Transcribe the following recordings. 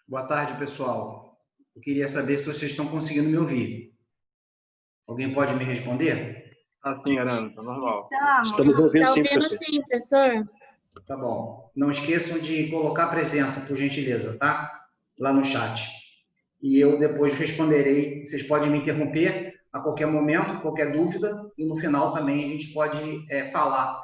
Boa tarde, pessoal. Eu queria saber se vocês estão conseguindo me ouvir. Alguém pode me responder? Sim, Arana, tá normal. Estamos ouvindo Tá sim, ouvindo professor. sim, professor. Tá bom. Não esqueçam de colocar a presença, por gentileza, tá? Lá no chat. E eu depois responderei. Vocês podem me interromper a qualquer momento, qualquer dúvida, e no final também a gente pode falar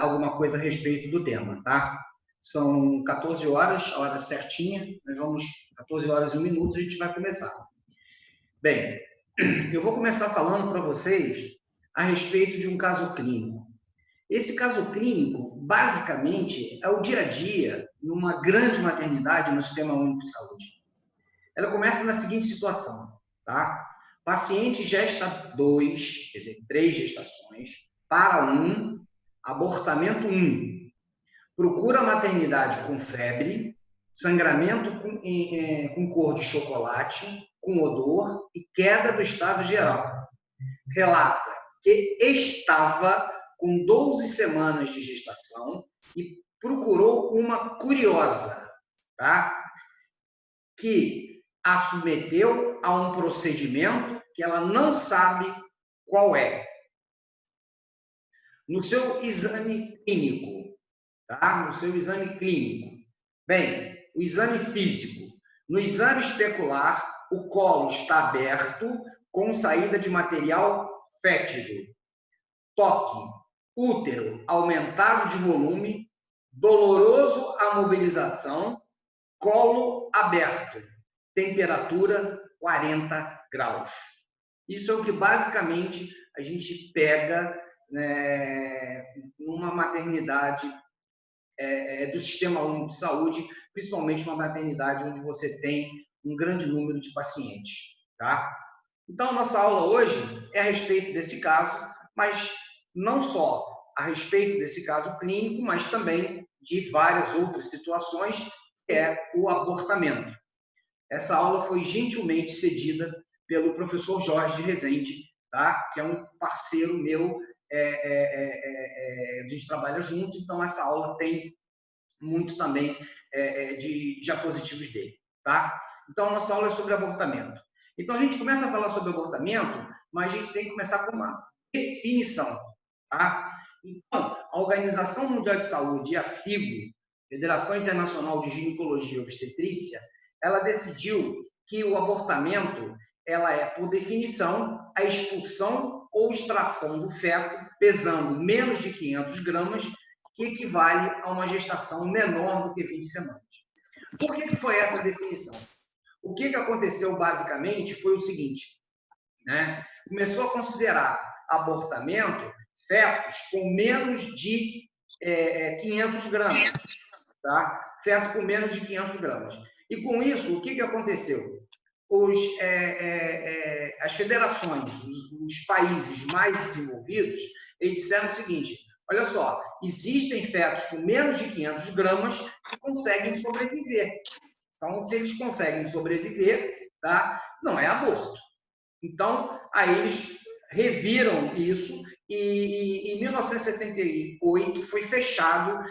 alguma coisa a respeito do tema, tá? São 14 horas, a hora certinha. Nós vamos, 14 horas e 1 minuto, a gente vai começar. Bem, eu vou começar falando para vocês a respeito de um caso clínico. Esse caso clínico, basicamente, é o dia a dia numa grande maternidade no Sistema Único de Saúde. Ela começa na seguinte situação, tá? Paciente gesta 2, quer dizer, 3 gestações, para 1, abortamento 1. Procura a maternidade com febre, sangramento com cor de chocolate, com odor e queda do estado geral. Relata que estava com 12 semanas de gestação e procurou uma curiosa, tá? Que a submeteu a um procedimento que ela não sabe qual é. No seu exame clínico, tá? No seu exame clínico. Bem, o exame físico. No exame especular, o colo está aberto com saída de material fétido. Toque. Útero aumentado de volume, doloroso a mobilização, colo aberto, temperatura 40 graus. Isso é o que basicamente a gente pega numa maternidade do Sistema Único de Saúde, principalmente uma maternidade onde você tem um grande número de pacientes, tá? Então, nossa aula hoje é a respeito desse caso, mas não só a respeito desse caso clínico, mas também de várias outras situações, que é o abortamento. Essa aula foi gentilmente cedida pelo professor Jorge de Rezende, tá? Que é um parceiro meu, a gente trabalha junto, então essa aula tem muito também de diapositivos dele, tá? Então, a nossa aula é sobre abortamento. Então, a gente começa a falar sobre abortamento, mas a gente tem que começar com uma definição, tá? Então, a Organização Mundial de Saúde e a FIGO, Federação Internacional de Ginecologia e Obstetrícia, ela decidiu que o abortamento, ela é, por definição, a expulsão ou extração do feto pesando menos de 500 gramas, que equivale a uma gestação menor do que 20 semanas. Por que foi essa definição? O que aconteceu, basicamente, foi o seguinte, né? Começou a considerar abortamento fetos com menos de 500 gramas, tá? Feto com menos de 500 gramas. E com isso, o que aconteceu? As federações, os países mais desenvolvidos, eles disseram o seguinte: olha só, existem fetos com menos de 500 gramas que conseguem sobreviver. Então, se eles conseguem sobreviver, tá? Não é aborto. Então, aí eles reviram isso e em 1978 foi fechado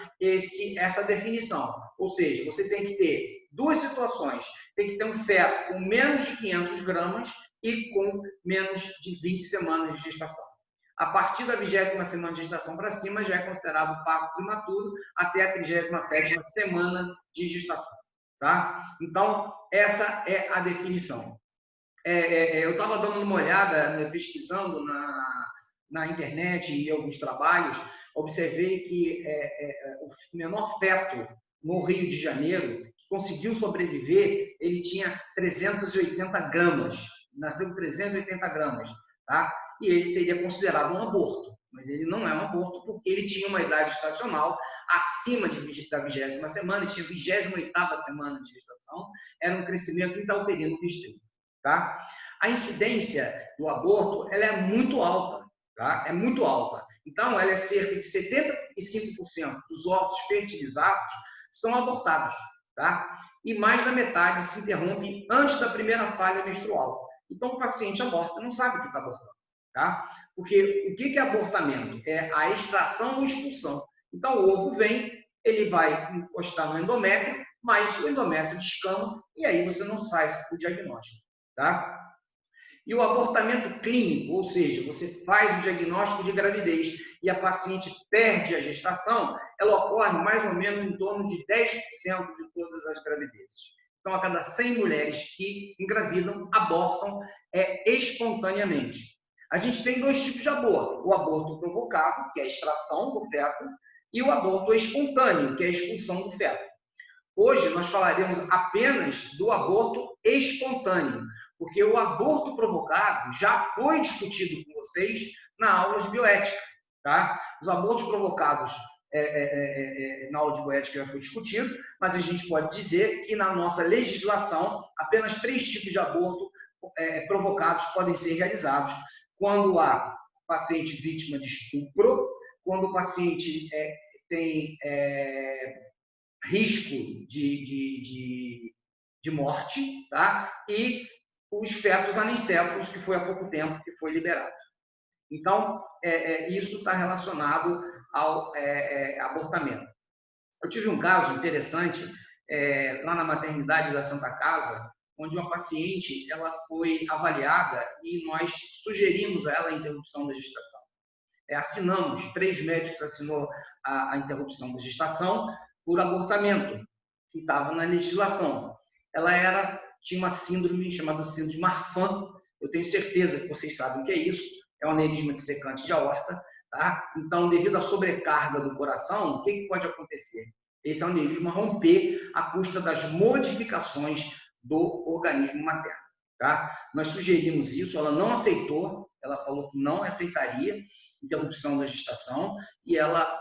essa definição. Ou seja, você tem que ter duas situações. Tem que ter um feto com menos de 500 gramas e com menos de 20 semanas de gestação. A partir da 20ª semana de gestação para cima, já é considerado parto prematuro até a 37ª semana de gestação. Tá? Então, essa é a definição. Eu estava dando uma olhada, pesquisando na internet e em alguns trabalhos, observei que o menor feto no Rio de Janeiro, que conseguiu sobreviver, ele tinha 380 gramas, nasceu com 380 gramas, tá? E ele seria considerado um aborto, mas ele não é um aborto porque ele tinha uma idade estacional acima da 20ª semana, ele tinha 28ª semana de gestação, era um crescimento intrauterino restrito, tá? A incidência do aborto, ela é muito alta, tá? É muito alta. Então, ela é cerca de 75% dos óvulos fertilizados são abortados, tá? E mais da metade se interrompe antes da primeira falha menstrual. Então, o paciente aborta, não sabe que está abortando, tá? Porque o que é abortamento? É a extração ou expulsão. Então, o ovo vem, ele vai encostar no endométrio, mas o endométrio descama e aí você não faz o diagnóstico, tá? E o abortamento clínico, ou seja, você faz o diagnóstico de gravidez e a paciente perde a gestação, ela ocorre mais ou menos em torno de 10% de todas as gravidezes. Então, a cada 100 mulheres que engravidam, abortam espontaneamente. A gente tem dois tipos de aborto: o aborto provocado, que é a extração do feto, e o aborto espontâneo, que é a expulsão do feto. Hoje nós falaremos apenas do aborto espontâneo, porque o aborto provocado já foi discutido com vocês na aula de bioética, tá? Os abortos provocados na aula de bioética já foi discutido, mas a gente pode dizer que na nossa legislação apenas 3 tipos de aborto provocados podem ser realizados: quando há paciente vítima de estupro, quando o paciente tem risco de morte, tá? E os fetos anencéfalos, que foi há pouco tempo que foi liberado. Então, isso está relacionado ao abortamento. Eu tive um caso interessante lá na maternidade da Santa Casa, onde uma paciente ela foi avaliada e nós sugerimos a ela a interrupção da gestação. Assinamos, 3 médicos assinou a interrupção da gestação por abortamento, que estava na legislação. Ela tinha uma síndrome chamada síndrome de Marfan. Eu tenho certeza que vocês sabem o que é isso. É um aneurisma dissecante de aorta, tá? Então, devido à sobrecarga do coração, o que pode acontecer? Esse aneurisma romper à custa das modificações do organismo materno, tá? Nós sugerimos isso, ela não aceitou, ela falou que não aceitaria interrupção da gestação e ela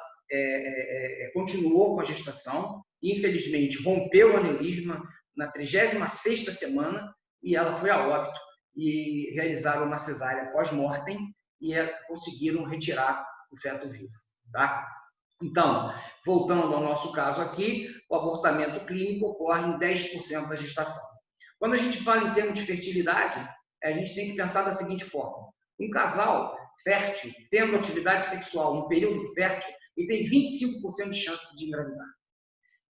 continuou com a gestação. Infelizmente, rompeu o aneurisma na 36ª semana e ela foi a óbito e realizaram uma cesárea pós-mortem e conseguiram retirar o feto vivo, tá? Então, voltando ao nosso caso aqui, o abortamento clínico ocorre em 10% da gestação. Quando a gente fala em termos de fertilidade, a gente tem que pensar da seguinte forma: um casal fértil, tendo atividade sexual no período fértil, ele tem 25% de chance de engravidar.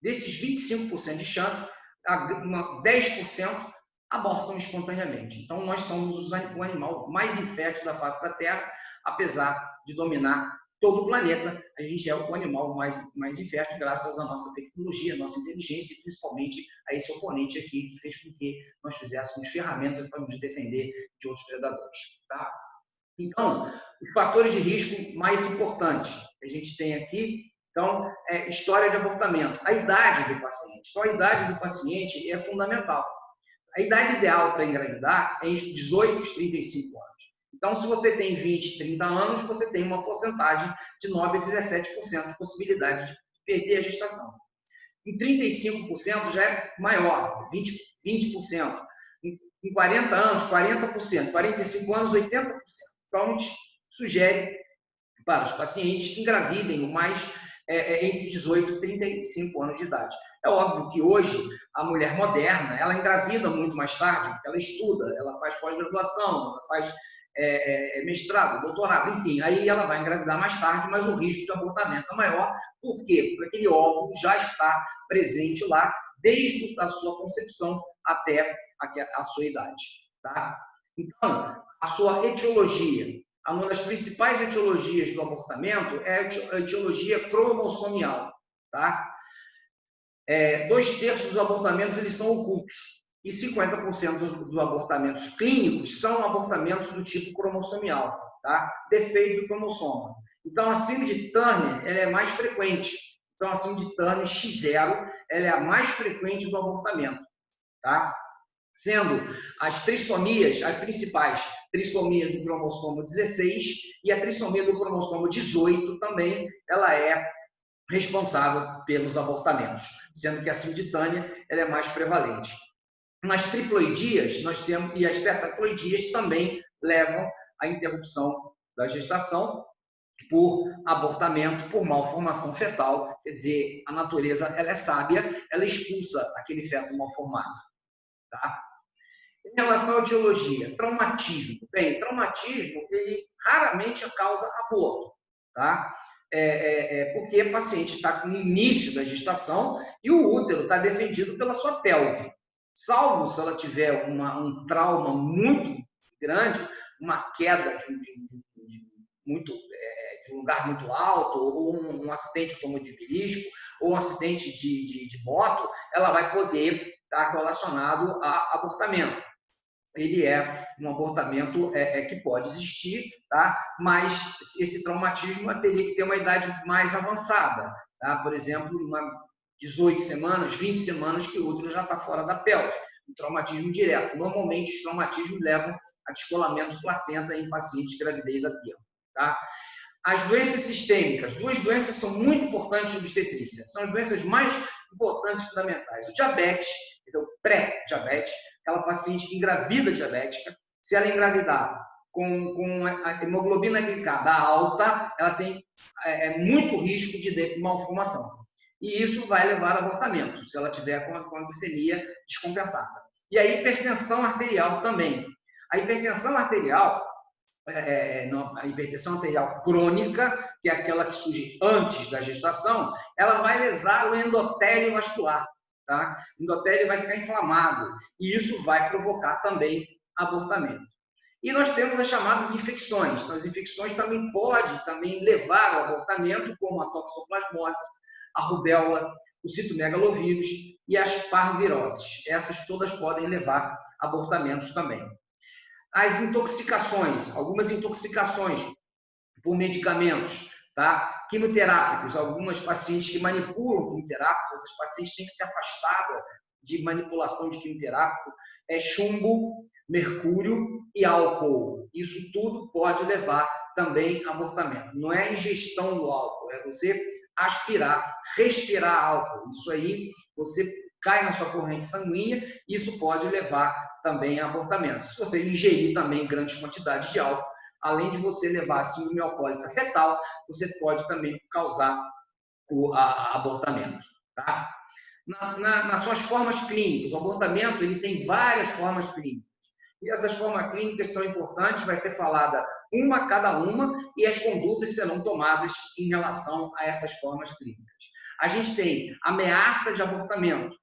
Desses 25% de chance, 10% abortam espontaneamente. Então, nós somos o animal mais infértil da face da Terra, apesar de dominar todo o planeta, a gente é o animal mais infértil graças à nossa tecnologia, à nossa inteligência e principalmente a esse oponente aqui que fez com que nós fizéssemos ferramentas para nos defender de outros predadores, tá? Então, os fatores de risco mais importantes que a gente tem aqui, então, história de abortamento, a idade do paciente. Então, a idade do paciente é fundamental. A idade ideal para engravidar é entre 18 e 35 anos. Então, se você tem 20, 30 anos, você tem uma porcentagem de 9 a 17% de possibilidade de perder a gestação. Em 35% já é maior, 20%. Em 40 anos, 40%. 45 anos, 80%. Então, a gente sugere para os pacientes que engravidem o mais entre 18 e 35 anos de idade. É óbvio que hoje a mulher moderna, ela engravida muito mais tarde, porque ela estuda, ela faz pós-graduação, ela faz mestrado, doutorado, enfim, aí ela vai engravidar mais tarde, mas o risco de abortamento é maior. Por quê? Porque aquele óvulo já está presente lá desde a sua concepção até a sua idade, tá? Então, a sua etiologia. Uma das principais etiologias do abortamento é a etiologia cromossomial, tá? 2/3 dos abortamentos eles são ocultos e 50% dos abortamentos clínicos são abortamentos do tipo cromossomial, tá? Defeito do cromossomo. Então, a síndrome de Turner ela é mais frequente. Então, a síndrome de Turner X0 ela é a mais frequente do abortamento, tá? Sendo as trissomias, as principais, trissomia do cromossomo 16 e a trissomia do cromossomo 18 também, ela é responsável pelos abortamentos, sendo que a síndrome de Turner ela é mais prevalente. Nas triploidias, nós temos, e as tetraploidias também levam à interrupção da gestação por abortamento, por malformação fetal, quer dizer, a natureza ela é sábia, ela expulsa aquele feto mal formado. Tá? Em relação à etiologia, traumatismo. Bem, traumatismo, ele raramente causa aborto, tá? porque a paciente está no início da gestação e o útero está defendido pela sua pelve. Salvo se ela tiver um trauma muito grande, uma queda de um lugar muito alto, ou um acidente automobilístico, ou um acidente de moto, ela vai poder estar relacionado a abortamento. Ele é um abortamento que pode existir, tá? Mas esse traumatismo teria que ter uma idade mais avançada, tá? Por exemplo, 18 semanas, 20 semanas que o útero já está fora da pelve, um traumatismo direto. Normalmente, os traumatismos levam a descolamento de placenta em pacientes de gravidez a termo, tá? As doenças sistêmicas, duas doenças são muito importantes na obstetrícia, são as doenças mais importantes e fundamentais. O diabetes, então pré-diabetes, aquela paciente que engravida diabética, se ela engravidar com a hemoglobina glicada alta, ela tem muito risco de malformação. E isso vai levar a abortamento, se ela tiver com a glicemia descompensada. E a hipertensão arterial também. A hipertensão arterial, a hipertensão arterial crônica, que é aquela que surge antes da gestação, ela vai lesar o endotélio vascular. Tá? O endotélio vai ficar inflamado e isso vai provocar também abortamento. E nós temos as chamadas infecções. Então, as infecções também podem levar ao abortamento, como a toxoplasmose, a rubéola, o citomegalovírus e as parvoviroses. Essas todas podem levar a abortamentos também. As intoxicações, algumas intoxicações por medicamentos, tá? Quimioterápicos, algumas pacientes que manipulam quimioterápicos, essas pacientes têm que ser afastadas de manipulação de quimioterápico, chumbo, mercúrio e álcool. Isso tudo pode levar também a abortamento. Não é a ingestão do álcool, é você aspirar, respirar álcool. Isso aí, você cai na sua corrente sanguínea e isso pode levar também a abortamento. Se você ingerir também grandes quantidades de álcool, além de você levar a síndrome alcoólica fetal, você pode também causar o abortamento. Tá? Nas suas formas clínicas, o abortamento ele tem várias formas clínicas. E essas formas clínicas são importantes, vai ser falada uma a cada uma e as condutas serão tomadas em relação a essas formas clínicas. A gente tem ameaça de abortamento,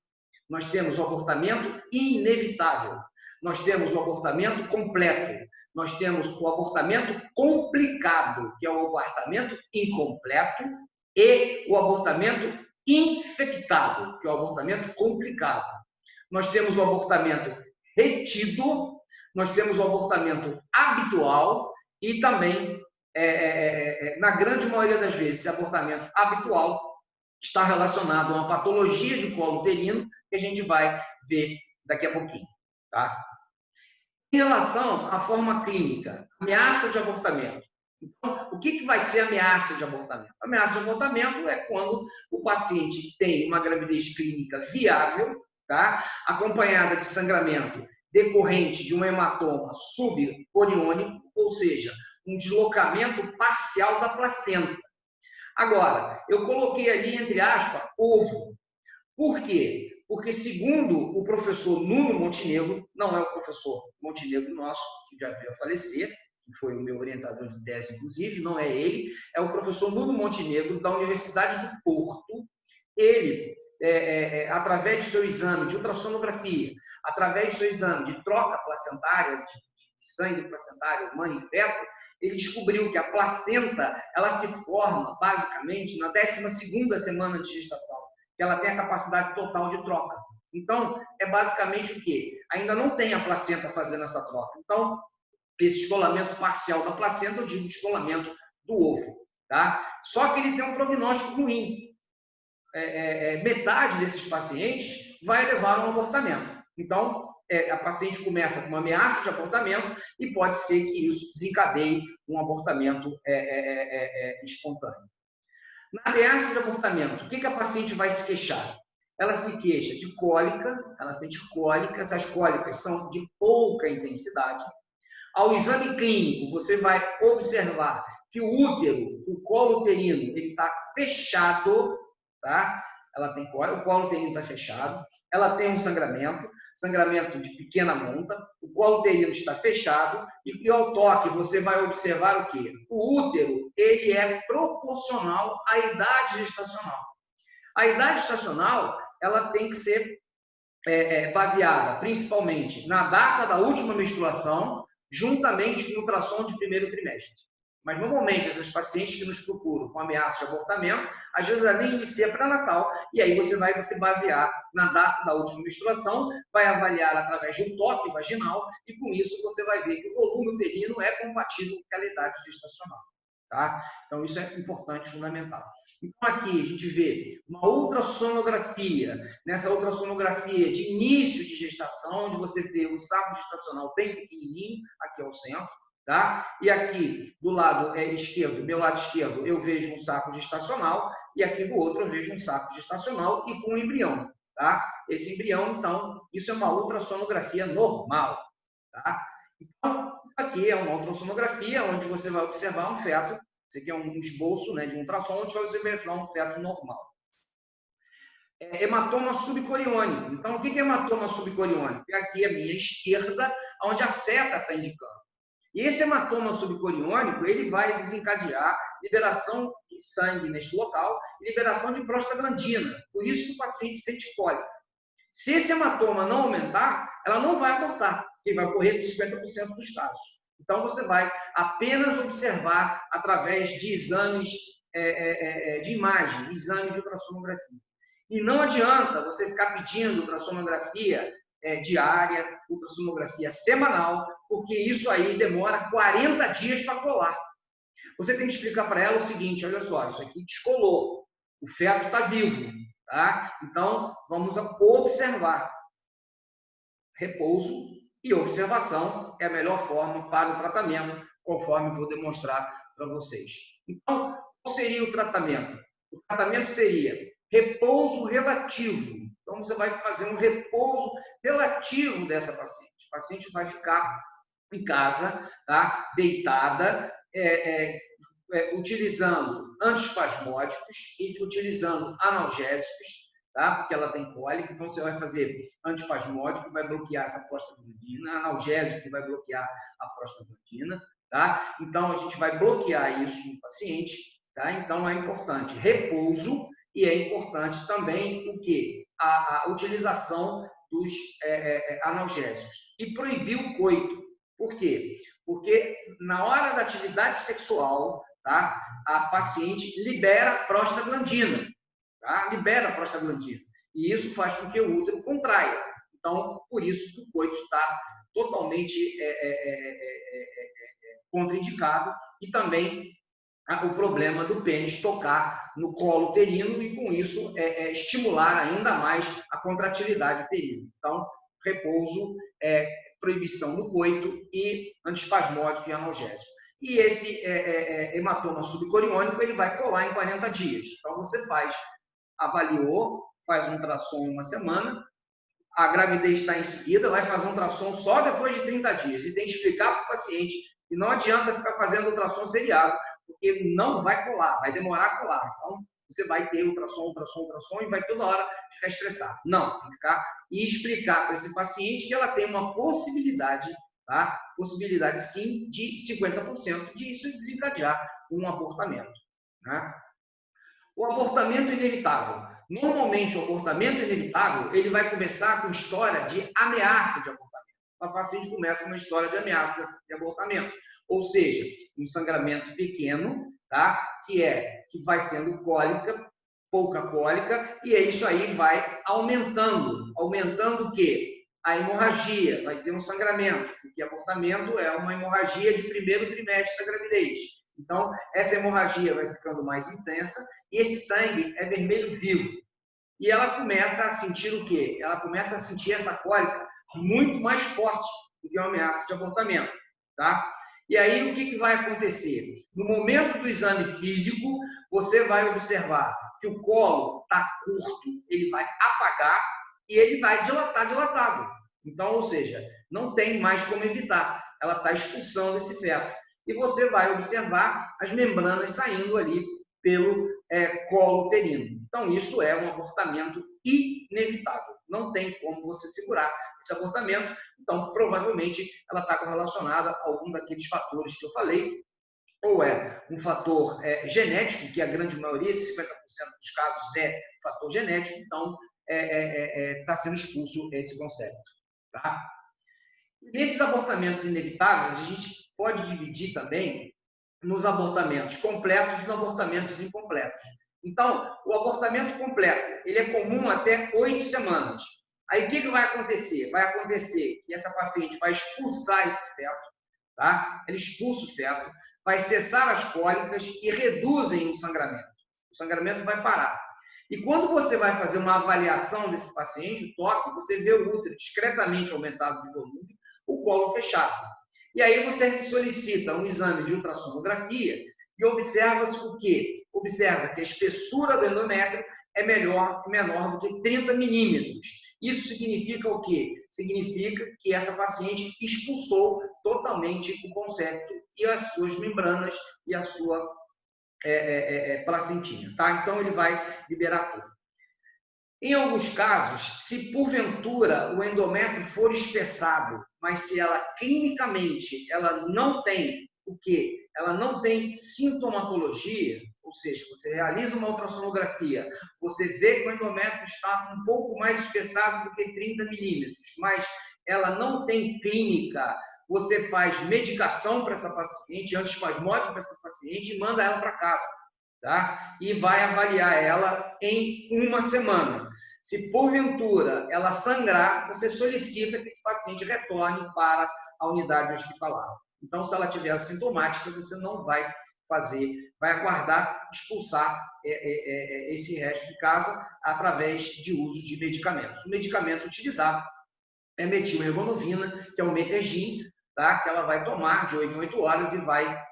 nós temos o abortamento inevitável, nós temos o abortamento completo, nós temos o abortamento complicado, que é o abortamento incompleto, e o abortamento infectado, que é o abortamento complicado. Nós temos o abortamento retido, nós temos o abortamento habitual e também, na grande maioria das vezes, esse abortamento habitual está relacionado a uma patologia de colo uterino que a gente vai ver daqui a pouquinho. Tá? Em relação à forma clínica, ameaça de abortamento. Então, o que vai ser ameaça de abortamento? Ameaça de abortamento é quando o paciente tem uma gravidez clínica viável, tá? Acompanhada de sangramento decorrente de um hematoma subcoriônico, ou seja, um deslocamento parcial da placenta. Agora, eu coloquei ali, entre aspas, ovo. Por quê? Porque, segundo o professor Nuno Montenegro, não é o professor Montenegro nosso, que já veio a falecer, que foi o meu orientador de tese, inclusive, não é ele, é o professor Nuno Montenegro, da Universidade do Porto. Ele, através do seu exame de ultrassonografia, através do seu exame de troca placentária, de sangue placentário, mãe e feto, ele descobriu que a placenta ela se forma, basicamente, na 12ª semana de gestação, que ela tem a capacidade total de troca. Então, é basicamente o quê? Ainda não tem a placenta fazendo essa troca. Então, esse descolamento parcial da placenta, eu digo descolamento do ovo. Tá? Só que ele tem um prognóstico ruim. Metade desses pacientes vai levar a um abortamento. Então, a paciente começa com uma ameaça de abortamento e pode ser que isso desencadeie um abortamento espontâneo. Na ameaça de abortamento, o que a paciente vai se queixar? Ela se queixa de cólica, ela sente cólicas, as cólicas são de pouca intensidade. Ao exame clínico, você vai observar que o útero, o colo uterino, ele está fechado, tá? Ela tem cólica, o colo uterino está fechado, ela tem um sangramento sangramento de pequena monta, o colo uterino está fechado e ao toque você vai observar o quê? O útero, ele é proporcional à idade gestacional. A idade gestacional, ela tem que ser baseada principalmente na data da última menstruação, juntamente com o ultrassom de primeiro trimestre. Mas, normalmente, essas pacientes que nos procuram com ameaça de abortamento, às vezes ela nem inicia pré-natal, e aí você vai se basear na data da última menstruação, vai avaliar através de um toque vaginal, e com isso você vai ver que o volume uterino é compatível com a idade gestacional. Tá? Então, isso é importante, fundamental. Então, aqui a gente vê uma ultrassonografia, nessa ultrassonografia de início de gestação, onde você vê um saco gestacional bem pequenininho, aqui ao centro, tá? E aqui, do lado esquerdo, meu lado esquerdo, eu vejo um saco gestacional, e aqui do outro eu vejo um saco gestacional e com um embrião, tá? Esse embrião, então, isso é uma ultrassonografia normal, tá? Então, aqui é uma ultrassonografia, onde você vai observar um feto. Isso aqui é um esboço, né, de um ultrassom, onde você vai observar um feto normal. Hematoma subcoriônico. Então, o que é hematoma subcoriônico? Aqui à minha esquerda, onde a seta está indicando. E esse hematoma subcoriônico, ele vai desencadear liberação de sangue neste local e liberação de prostaglandina. Por isso que o paciente sente cólica. Se esse hematoma não aumentar, ela não vai abortar, que vai ocorrer em 50% dos casos. Então, você vai apenas observar através de exames de imagem, exame de ultrassonografia. E não adianta você ficar pedindo ultrassonografia diária, ultrassonografia semanal, porque isso aí demora 40 dias para colar. Você tem que explicar para ela o seguinte, olha só, isso aqui descolou, o feto está vivo, tá? Então, vamos observar. Repouso e observação é a melhor forma para o tratamento, conforme vou demonstrar para vocês. Então, qual seria o tratamento? O tratamento seria repouso relativo. Então, você vai fazer um repouso relativo dessa paciente. A paciente vai ficar em casa, tá? Deitada, utilizando antiespasmódicos e utilizando analgésicos, tá? Porque ela tem cólica, então você vai fazer antiespasmódico, vai bloquear essa prostaglandina, analgésico vai bloquear a prostaglandina, tá? Então a gente vai bloquear isso no paciente, tá? Então é importante repouso e é importante também o quê? A utilização dos analgésicos e proibir o coito. Por quê? Porque na hora da atividade sexual, tá? A paciente libera a prostaglandina. Tá? Libera a prostaglandina. E isso faz com que o útero contraia. Então, por isso que o coito está totalmente contraindicado e também o problema do pênis tocar no colo uterino e, com isso, estimular ainda mais a contratilidade uterina. Então, repouso, proibição do coito e antiespasmódico e analgésico. E esse hematoma subcoriônico, ele vai colar em 40 dias. Então, você avaliou, faz um ultrassom em uma semana, a gravidez está em seguida, vai fazer um ultrassom só depois de 30 dias. E tem que explicar para o paciente que não adianta ficar fazendo ultrassom seriado, porque não vai colar, vai demorar a colar. Então, você vai ter ultrassom e vai toda hora ficar estressado. Não, tem que ficar e explicar para esse paciente que ela tem uma possibilidade, tá? Possibilidade sim de 50% disso desencadear um abortamento, né? O abortamento inevitável. Normalmente, o abortamento inevitável, ele vai começar com história de ameaça de abortamento. A paciente começa com uma história de ameaça de abortamento. Ou seja, um sangramento pequeno, tá? Que vai tendo cólica, pouca cólica, e isso aí vai aumentando. Aumentando o quê? A hemorragia, vai ter um sangramento, porque abortamento é uma hemorragia de primeiro trimestre da gravidez. Então, essa hemorragia vai ficando mais intensa e esse sangue é vermelho vivo. E ela começa a sentir o quê? Ela começa a sentir essa cólica muito mais forte do que uma ameaça de abortamento, tá? E aí, o que vai acontecer? No momento do exame físico, você vai observar que o colo está curto, ele vai apagar e ele vai dilatado. Então, ou seja, não tem mais como evitar. Ela está expulsando esse feto. E você vai observar as membranas saindo ali pelo colo uterino. Então, isso é um abortamento inevitável. Não tem como você segurar esse abortamento. Então, provavelmente, ela está correlacionada a algum daqueles fatores que eu falei, ou é um fator genético, que a grande maioria, de 50% dos casos, é fator genético, então está sendo expulso esse conceito. Tá? Nesses abortamentos inevitáveis, a gente pode dividir também nos abortamentos completos e nos abortamentos incompletos. Então, o abortamento completo, ele é comum até 8 semanas. Aí, o que vai acontecer? Vai acontecer que essa paciente vai expulsar esse feto, tá? Ela expulsa o feto, vai cessar as cólicas e reduzem o sangramento. O sangramento vai parar. E quando você vai fazer uma avaliação desse paciente, o TOC, você vê o útero discretamente aumentado de volume, o colo fechado. E aí você solicita um exame de ultrassonografia e observa-se o quê? Observa que a espessura do endométrio é menor do que 30 milímetros. Isso significa o quê? Significa que essa paciente expulsou totalmente o concepto e as suas membranas e a sua placentinha, tá? Então, ele vai liberar tudo. Em alguns casos, se porventura o endométrio for espessado, mas se ela clinicamente ela não tem o quê? Ela não tem sintomatologia, ou seja, você realiza uma ultrassonografia, você vê que o endométrio está um pouco mais espessado do que 30 milímetros, mas ela não tem clínica, você faz medicação para essa paciente, antiespasmódico para essa paciente e manda ela para casa, tá? E vai avaliar ela em 1 semana. Se porventura ela sangrar, você solicita que esse paciente retorne para a unidade hospitalar. Então, se ela tiver sintomática, você não vai fazer, vai aguardar expulsar esse resto de casa através de uso de medicamentos. O medicamento utilizado é metilmergonovina, que é o Metergin, tá? Que ela vai tomar de 8 em 8 horas e vai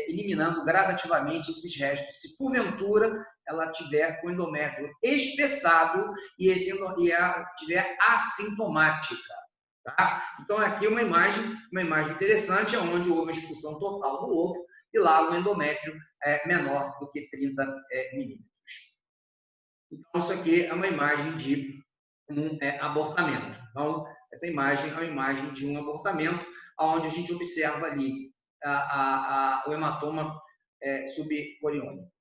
eliminando gradativamente esses restos. Se porventura ela tiver com o endométrio espessado e ela tiver assintomática. Tá? Então, aqui uma imagem interessante, onde houve a expulsão total do ovo e lá o endométrio é menor do que 30 milímetros. Então, isso aqui é uma imagem de um abortamento. Então, essa imagem é uma imagem de um abortamento, onde a gente observa ali o hematoma subcoriônico.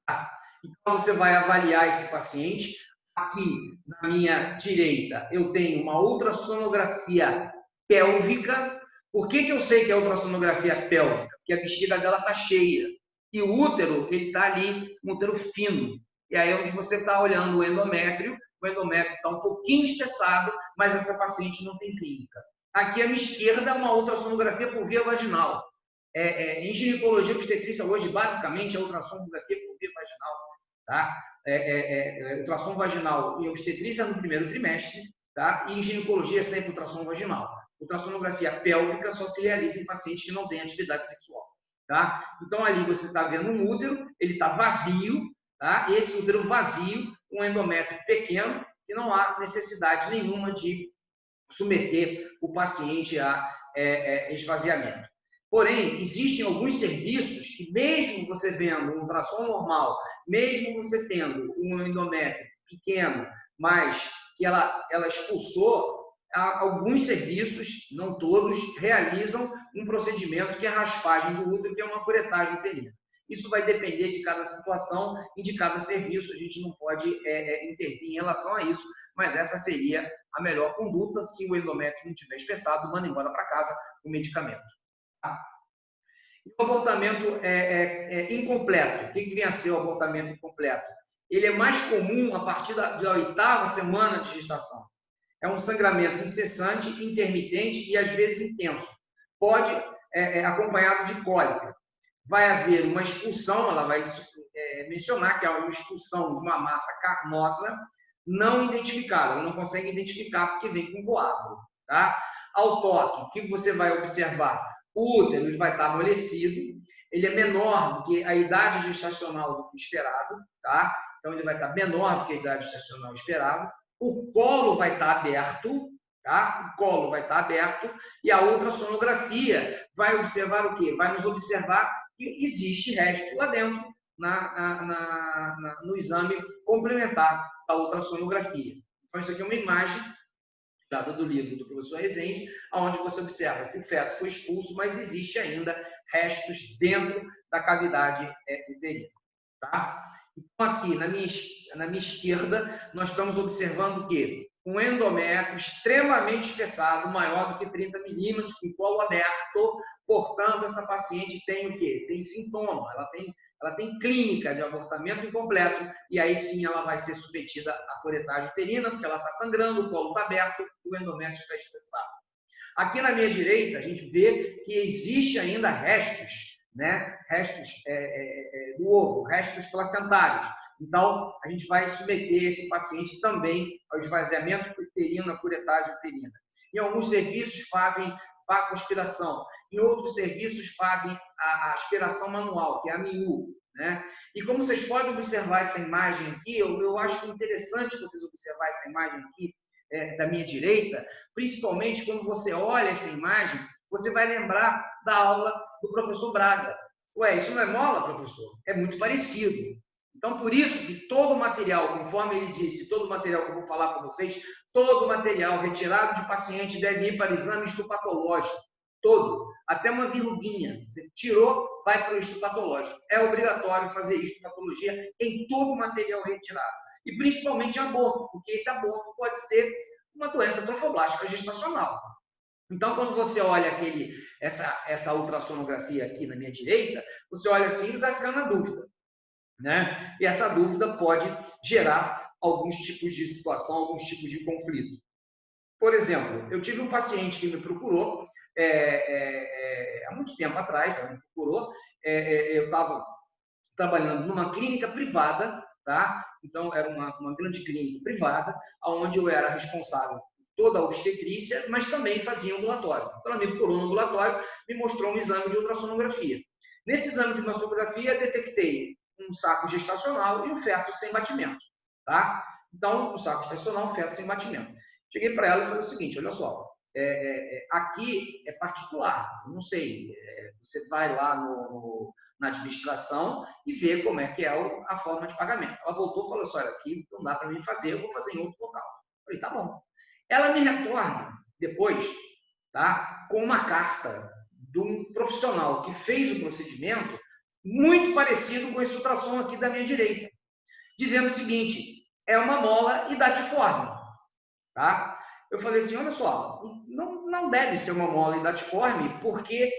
Tá? Então, você vai avaliar esse paciente. Aqui, na minha direita, eu tenho uma ultrassonografia pélvica. Por que eu sei que é ultrassonografia pélvica? Porque a bexiga dela está cheia. E o útero, ele está ali, um útero fino. E aí, onde você está olhando o endométrio está um pouquinho espessado, mas essa paciente não tem clínica. Aqui, à minha esquerda, uma ultrassonografia por via vaginal. Em ginecologia e obstetrícia, hoje, basicamente, é ultrassonografia por via vaginal. Tá? Ultrassom vaginal e obstetrícia no primeiro trimestre, tá? E em ginecologia é sempre ultrassom vaginal. Ultrassonografia pélvica só se realiza em pacientes que não têm atividade sexual. Tá? Então, ali você está vendo um útero, ele está vazio, tá? Esse útero vazio, um endométrio pequeno, e não há necessidade nenhuma de submeter o paciente a esvaziamento. Porém, existem alguns serviços que, mesmo você vendo um ultrassom normal, mesmo você tendo um endométrio pequeno, mas que ela expulsou, alguns serviços, não todos, realizam um procedimento que é a raspagem do útero, que é uma curetagem uterina. Isso vai depender de cada situação e de cada serviço, a gente não pode intervir em relação a isso, mas essa seria a melhor conduta. Se o endométrio não estiver espessado, manda embora para casa com medicamento. Tá? O abortamento incompleto. O que vem a ser o abortamento incompleto? Ele é mais comum a partir da 8ª semana de gestação. É um sangramento incessante, intermitente e às vezes intenso. Pode acompanhado de cólica. Vai haver uma expulsão, ela vai mencionar que é uma expulsão de uma massa carnosa não identificada. Ela não consegue identificar porque vem com coágulo. Tá? Ao toque, o que você vai observar? O útero ele vai estar amolecido, ele é menor do que a idade gestacional do que esperado, tá? Então, ele vai estar menor do que a idade gestacional esperada. O colo vai estar aberto, tá? O colo vai estar aberto e a ultrassonografia vai observar o quê? Vai nos observar que existe resto lá dentro no exame complementar da ultrassonografia. Então, isso aqui é uma imagem dada do livro do professor Rezende, onde você observa que o feto foi expulso, mas existe ainda restos dentro da cavidade uterina. Tá? Então, aqui na minha esquerda, nós estamos observando que um endométrio extremamente espessado, maior do que 30 milímetros, com colo aberto. Portanto, essa paciente tem o quê? Tem sintoma, ela tem clínica de abortamento incompleto, e aí sim ela vai ser submetida à curetagem uterina, porque ela está sangrando, o colo está aberto, o endométrio está espessado. Aqui na minha direita, a gente vê que existe ainda restos, né? Restos do ovo, restos placentários. Então, a gente vai submeter esse paciente também ao esvaziamento uterino, à curetagem uterina. Em alguns serviços fazem vacoaspiração, em outros serviços fazem a aspiração manual, que é a MIU, né? E como vocês podem observar essa imagem aqui, eu acho que é interessante vocês observar essa imagem aqui da minha direita, principalmente quando você olha essa imagem, você vai lembrar da aula do professor Braga. Ué, isso não é mola, professor? É muito parecido. Então, por isso que todo o material, conforme ele disse, todo o material que eu vou falar para vocês, todo o material retirado de paciente deve ir para exame histopatológico. Todo. Até uma verruguinha. Você tirou, vai para o histopatológico. É obrigatório fazer histopatologia em todo o material retirado. E principalmente aborto, porque esse aborto pode ser uma doença trofoblástica gestacional. Então, quando você olha essa ultrassonografia aqui na minha direita, você olha assim e vai ficar na dúvida, né? E essa dúvida pode gerar alguns tipos de situação, alguns tipos de conflito. Por exemplo, eu tive um paciente que me procurou há muito tempo atrás, ela me procurou, eu estava trabalhando numa clínica privada, tá? Então, era uma grande clínica privada, onde eu era responsável por toda a obstetrícia, mas também fazia ambulatório. Então, ela me procurou no ambulatório, me mostrou um exame de ultrassonografia. Nesse exame de ultrassonografia, detectei um saco gestacional e um feto sem batimento, tá? Então, um saco gestacional, um feto sem batimento. Cheguei para ela e falei o seguinte, olha só, aqui é particular, não sei, você vai lá na administração e ver como é que é a forma de pagamento. Ela voltou e falou assim, olha, aqui não dá para mim fazer, eu vou fazer em outro local. Eu falei, tá bom. Ela me retorna depois, tá, com uma carta de um profissional que fez o procedimento muito parecido com esse ultrassom aqui da minha direita, dizendo o seguinte, é uma mola idatiforme, tá? Eu falei assim, olha só, não deve ser uma mola idatiforme, porque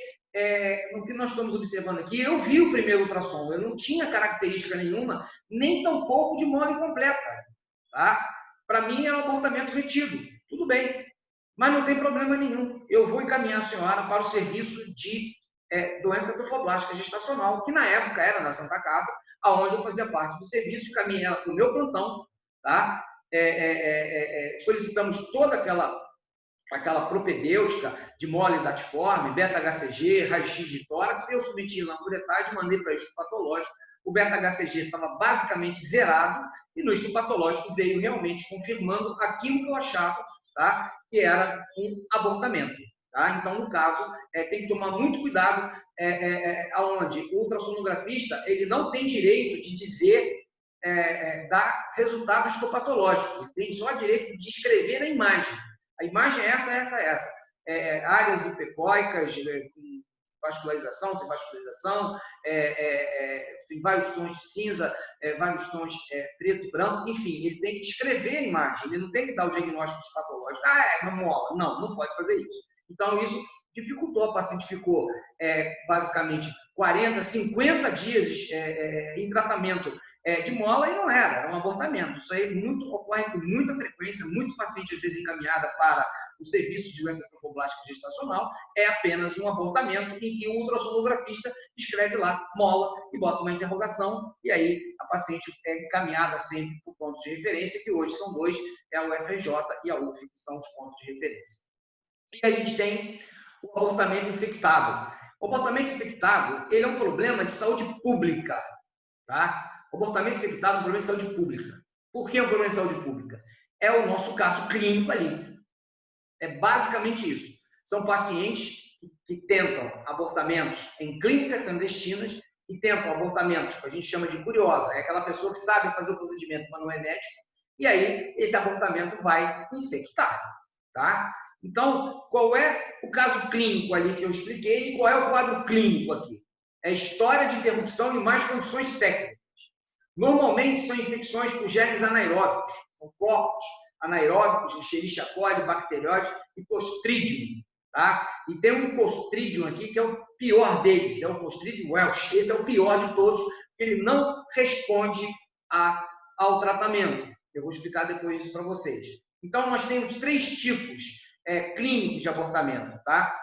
no que nós estamos observando aqui, eu vi o primeiro ultrassom, eu não tinha característica nenhuma, nem tampouco de mola incompleta, tá? Para mim é um abortamento retido, tudo bem, mas não tem problema nenhum. Eu vou encaminhar a senhora para o serviço de doença trofoblástica gestacional, que na época era na Santa Casa, aonde eu fazia parte do serviço, encaminhei ela para o meu plantão, tá? Solicitamos toda aquela propedêutica de mola idatiforme, beta-HCG, raio-x de tórax, eu submeti na curetagem, mandei para o histopatológico, o beta-HCG estava basicamente zerado, e no histopatológico veio realmente confirmando aquilo que eu achava, tá? Que era um abortamento. Tá? Então, no caso, tem que tomar muito cuidado, aonde o ultrassonografista ele não tem direito de dizer, dar resultado histopatológico, ele tem só direito de descrever a imagem. A imagem é essa. Áreas hipecóicas, com vascularização, sem vascularização, tem vários tons de cinza, vários tons preto e branco, enfim, ele tem que descrever a imagem, ele não tem que dar o diagnóstico patológico. É uma mola. Não pode fazer isso. Então, isso dificultou, a paciente ficou basicamente 40, 50 dias em tratamento de mola e não era um abortamento. Isso aí ocorre com muita frequência, muito paciente às vezes encaminhada para o serviço de doença trofoblástica gestacional, é apenas um abortamento em que o ultrassonografista escreve lá mola e bota uma interrogação, e aí a paciente é encaminhada sempre por pontos de referência, que hoje são dois, é a UFRJ e a UF, que são os pontos de referência. E a gente tem o abortamento infectado. O abortamento infectado, ele é um problema de saúde pública, tá? O abortamento infectado é um problema de saúde pública. Por que é um problema de saúde pública? É o nosso caso clínico ali. É basicamente isso. São pacientes que tentam abortamentos em clínicas clandestinas que tentam abortamentos, que a gente chama de curiosa, é aquela pessoa que sabe fazer o procedimento, mas não é médico, e aí esse abortamento vai infectar, tá? Então, qual é o caso clínico ali que eu expliquei e qual é o quadro clínico aqui? É história de interrupção e mais condições técnicas. Normalmente são infecções por germes anaeróbicos, são corpos anaeróbicos, Escherichia coli, bacterióide e Clostridium, tá? E tem um Clostridium aqui que é o pior deles, é o Clostridium welch. Esse é o pior de todos, porque ele não responde ao tratamento. Eu vou explicar depois isso para vocês. Então, nós temos 3 tipos clínicos de abortamento, tá?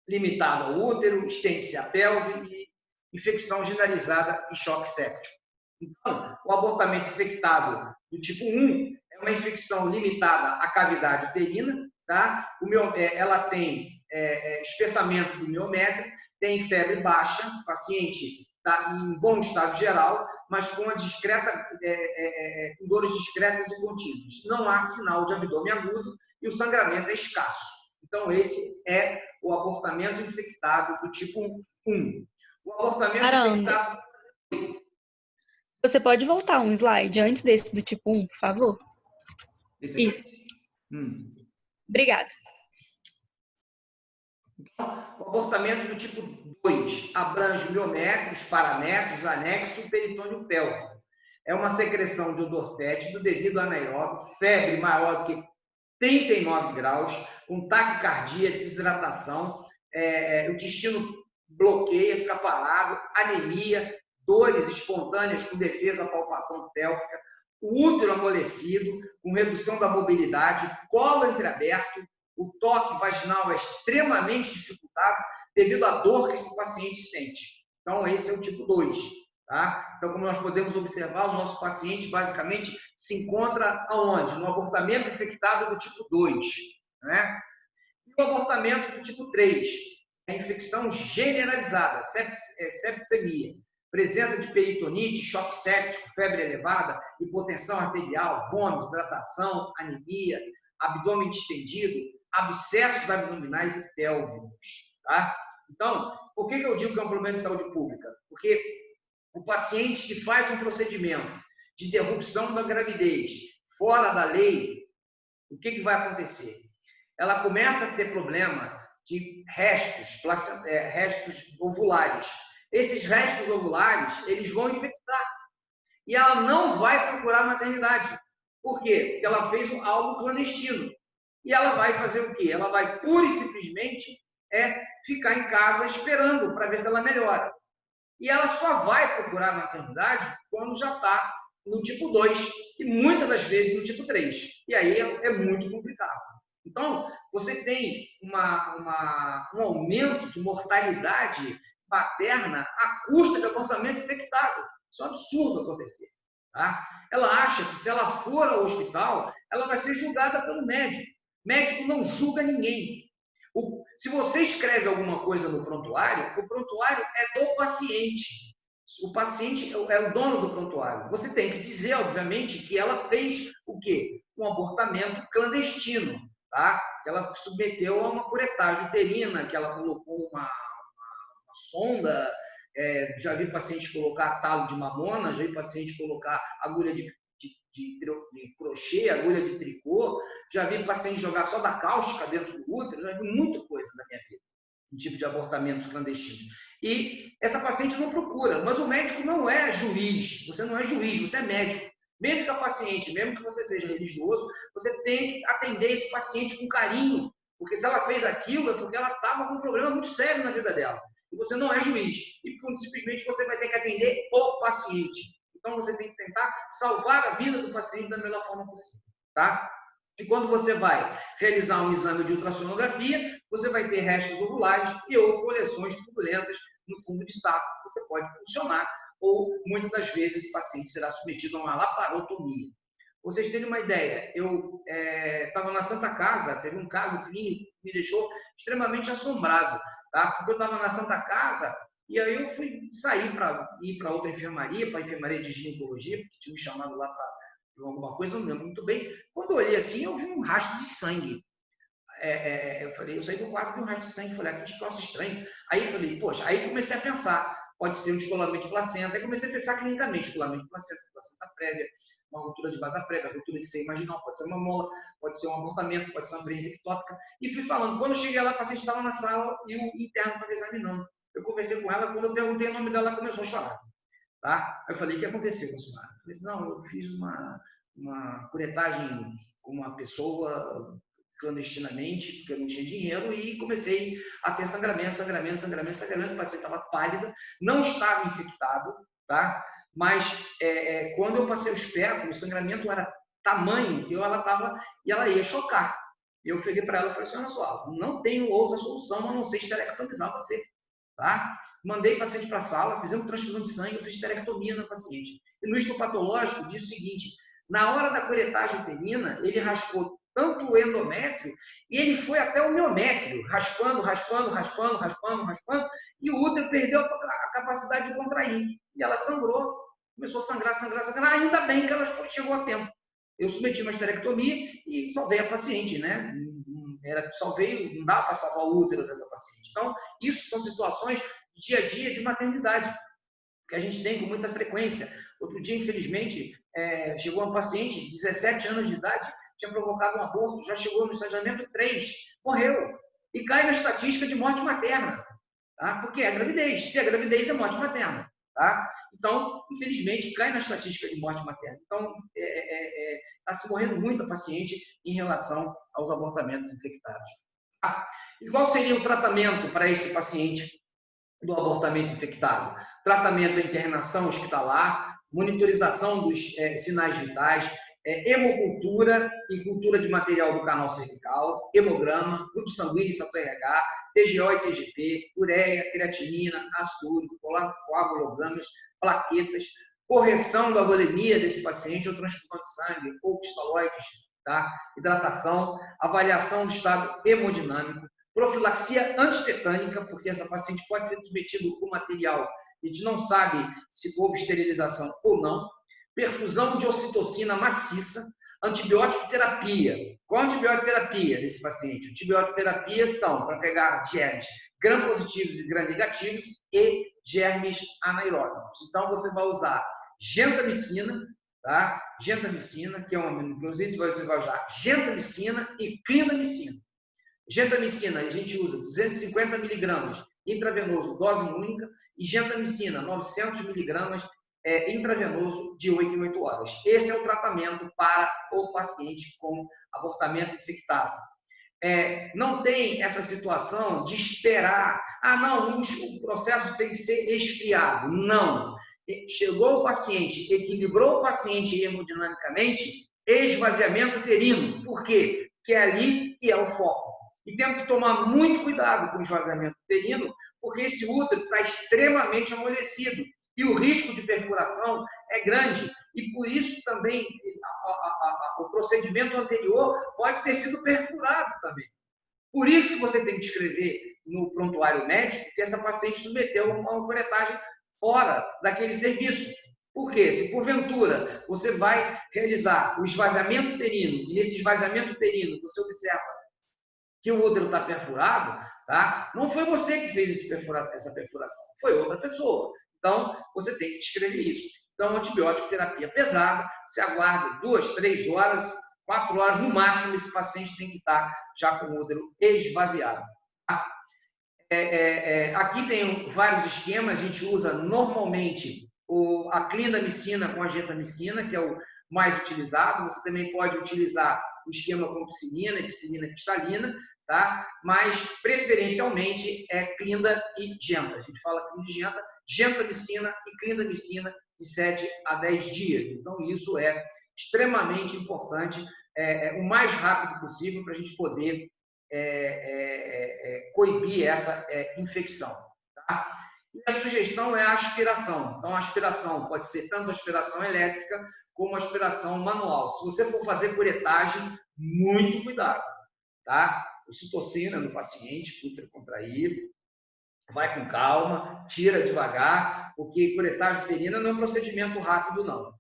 Limitado ao útero, estende-se à pelve e infecção generalizada e choque séptico. Então, o abortamento infectado do tipo 1 é uma infecção limitada à cavidade uterina, tá? Ela tem espessamento do miométrio, tem febre baixa, o paciente está em bom estado geral, mas com com dores discretas e contínuas. Não há sinal de abdômen agudo e o sangramento é escasso. Então, esse é o abortamento infectado do tipo 1. O abortamento infectado... Você pode voltar um slide antes desse do tipo 1, por favor? Isso. Obrigada. Então, o abortamento do tipo 2 abrange miométrios, paramétrios, anexo e peritônio pélvico. É uma secreção de odor fétido devido a anaeróbio, febre maior do que 39 graus, com taquicardia, desidratação, o intestino bloqueia, fica parado, anemia, dores espontâneas com defesa à palpação pélvica, o útero amolecido, com redução da mobilidade, colo entreaberto, o toque vaginal é extremamente dificultado devido à dor que esse paciente sente. Então, esse é o tipo 2. Tá? Então, como nós podemos observar, o nosso paciente basicamente se encontra aonde? No abortamento infectado do tipo 2. Né? E o abortamento do tipo 3, a infecção generalizada, septicemia. Presença de peritonite, choque séptico, febre elevada, hipotensão arterial, vômito, hidratação, anemia, abdômen distendido, abscessos abdominais e pélvicos. Tá? Então, por que eu digo que é um problema de saúde pública? Porque o paciente que faz um procedimento de interrupção da gravidez fora da lei, o que vai acontecer? Ela começa a ter problema de restos ovulares. Esses restos ovulares, eles vão infectar. E ela não vai procurar maternidade. Por quê? Porque ela fez algo clandestino. E ela vai fazer o quê? Ela vai pura e simplesmente ficar em casa esperando para ver se ela melhora. E ela só vai procurar maternidade quando já está no tipo 2 e muitas das vezes no tipo 3. E aí é muito complicado. Então, você tem um aumento de mortalidade materna à custa de abortamento infectado. Isso é um absurdo acontecer. Tá? Ela acha que se ela for ao hospital, ela vai ser julgada pelo médico. Médico não julga ninguém. Se você escreve alguma coisa no prontuário, o prontuário é do paciente. O paciente é o dono do prontuário. Você tem que dizer, obviamente, que ela fez o quê? Um abortamento clandestino, tá? Que ela submeteu a uma curetagem uterina, que ela colocou uma sonda. Já vi paciente colocar talo de mamona, já vi paciente colocar agulha de crochê, agulha de tricô, já vi paciente jogar só da cáustica dentro do útero, já vi muita coisa na minha vida, um tipo de abortamentos clandestinos. E essa paciente não procura, mas o médico não é juiz, você não é juiz, você é médico. Mesmo que a paciente, mesmo que você seja religioso, você tem que atender esse paciente com carinho, porque se ela fez aquilo é porque ela estava com um problema muito sério na vida dela. E você não é juiz. E simplesmente você vai ter que atender o paciente. Então, você tem que tentar salvar a vida do paciente da melhor forma possível. Tá? E quando você vai realizar um exame de ultrassonografia, você vai ter restos ovulares e ou coleções turbulentas no fundo de saco, que você pode funcionar, ou muitas das vezes esse paciente será submetido a uma laparotomia. Pra vocês terem uma ideia, eu estava na Santa Casa, teve um caso clínico que me deixou extremamente assombrado, tá? Porque eu estava na Santa Casa e aí eu fui sair para ir para outra enfermaria, para a enfermaria de ginecologia, porque tinha me chamado lá para alguma coisa, não lembro muito bem. Quando eu olhei assim, eu vi um rastro de sangue. Eu saí do quarto e vi um rastro de sangue, falei, que troço estranho. Aí eu falei, poxa, aí comecei a pensar, pode ser um descolamento de placenta. Aí comecei a pensar clinicamente, descolamento de placenta prévia, uma ruptura de vasa prévia, ruptura de seio marginal, pode ser uma mola, pode ser um abortamento, pode ser uma prensa ectópica. E fui falando. Quando eu cheguei lá, a paciente estava na sala e o interno estava examinando. Eu conversei com ela, quando eu perguntei o nome dela, ela começou a chorar. Tá? Aí eu falei, o que aconteceu, senhora? Eu falei assim, não, eu fiz uma curetagem com uma pessoa clandestinamente, porque eu não tinha dinheiro, e comecei a ter sangramento. O paciente estava pálida, não estava infectado, tá? Mas quando eu passei o espéculo, o sangramento era tamanho que ela estava, e ela ia chocar. Eu peguei para ela e falei assim, olha só, não tenho outra solução a não ser esterectomizar você, tá? Mandei o paciente para a sala, fizemos transfusão de sangue, eu fiz esterectomia na paciente. E no histopatológico disse o seguinte, na hora da curetagem uterina, ele raspou tanto o endométrio, e ele foi até o miométrio, raspando, e o útero perdeu a capacidade de contrair. E ela sangrou, começou a sangrar, ainda bem que ela chegou a tempo. Eu submeti uma esterectomia e salvei a paciente, né? Não dá para salvar o útero dessa paciente. Então, isso são situações de dia a dia de maternidade, que a gente tem com muita frequência. Outro dia, infelizmente, chegou uma paciente de 17 anos de idade, tinha provocado um aborto, já chegou no estadiamento 3, morreu. E cai na estatística de morte materna, tá? Porque é gravidez. Se é gravidez, é morte materna. Tá? Então, infelizmente, cai na estatística de morte materna. Então, está se morrendo muita paciente em relação aos abortamentos infectados. Tá? E qual seria o tratamento para esse paciente do abortamento infectado? Tratamento é internação hospitalar, monitorização dos sinais vitais, hemocultura e cultura de material do canal cervical, hemograma, grupo sanguíneo e fator RH, TGO e TGP, ureia, creatinina, ácido úrico, coagulogramas, plaquetas, correção da volemia desse paciente, ou transfusão de sangue, ou cristalóides, tá? Hidratação, avaliação do estado hemodinâmico, profilaxia antitetânica, porque essa paciente pode ser submetida com material e a gente não sabe se houve esterilização ou não, perfusão de ocitocina maciça, antibiótico terapia. Qual a antibiótico terapia desse paciente? Antibiótico terapia são para pegar germes gram-positivos e gram-negativos e germes anaeróbicos. Então, você vai usar gentamicina, tá? Gentamicina, que é uma aminonucleosídeo, você vai usar gentamicina e clindamicina. Gentamicina, a gente usa 250 miligramas intravenoso, dose única, e gentamicina, 900 miligramas intravenoso de 8 em 8 horas. Esse é o tratamento para o paciente com abortamento infectado. Não tem essa situação de esperar, não, o processo tem que ser esfriado. Não. Chegou o paciente, equilibrou o paciente hemodinamicamente, esvaziamento uterino. Por quê? Porque é ali que é o foco. E temos que tomar muito cuidado com o esvaziamento uterino, porque esse útero está extremamente amolecido e o risco de perfuração é grande. E por isso também o procedimento anterior pode ter sido perfurado também. Por isso que você tem que escrever no prontuário médico que essa paciente submeteu a uma curetagem fora daquele serviço. Por quê? Se porventura você vai realizar o esvaziamento uterino, e nesse esvaziamento uterino você observa que o útero está perfurado, tá? Não foi você que fez essa perfuração, foi outra pessoa. Então, você tem que escrever isso. Então, antibiótico terapia pesada, você aguarda 2, 3 horas, 4 horas, no máximo, esse paciente tem que estar já com o útero esvaziado. Tá? Aqui tem vários esquemas, a gente usa normalmente a clindamicina com a gentamicina, que é o mais utilizado. Você também pode utilizar o esquema com psilina e psilina cristalina, tá? Mas preferencialmente é clinda e genta. A gente fala clinda e genta, gentamicina e clindamicina de 7 a 10 dias. Então, isso é extremamente importante, o mais rápido possível para a gente poder coibir essa infecção. Tá? E a sugestão é a aspiração. Então, a aspiração pode ser tanto aspiração elétrica como aspiração manual. Se você for fazer curetagem, muito cuidado, tá? Ocitocina no paciente, útero contraído, vai com calma, tira devagar, porque curetagem uterina não é um procedimento rápido, não.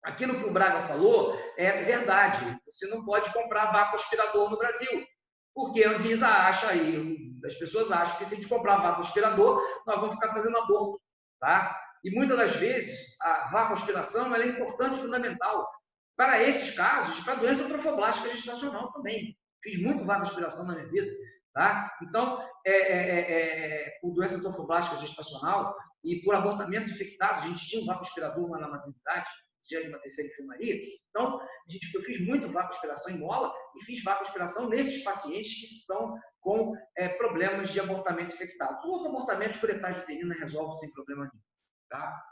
Aquilo que o Braga falou é verdade. Você não pode comprar vácuo aspirador no Brasil, porque a Anvisa acha, e as pessoas acham que se a gente comprar vácuo aspirador, nós vamos ficar fazendo aborto. tá? E muitas das vezes a vacoaspiração ela é importante, fundamental. Para esses casos, para doença trofoblástica gestacional também. Fiz muito vacoaspiração na minha vida, tá? Então, por doença trofoblástica gestacional e por abortamento infectado, a gente tinha um vacoaspirador na maternidade, 23ª enfermaria. Então, eu fiz muito vacoaspiração em mola e fiz vacoaspiração nesses pacientes que estão com problemas de abortamento infectado. Os outros abortamentos por etagem uterina resolvem sem problema nenhum, tá?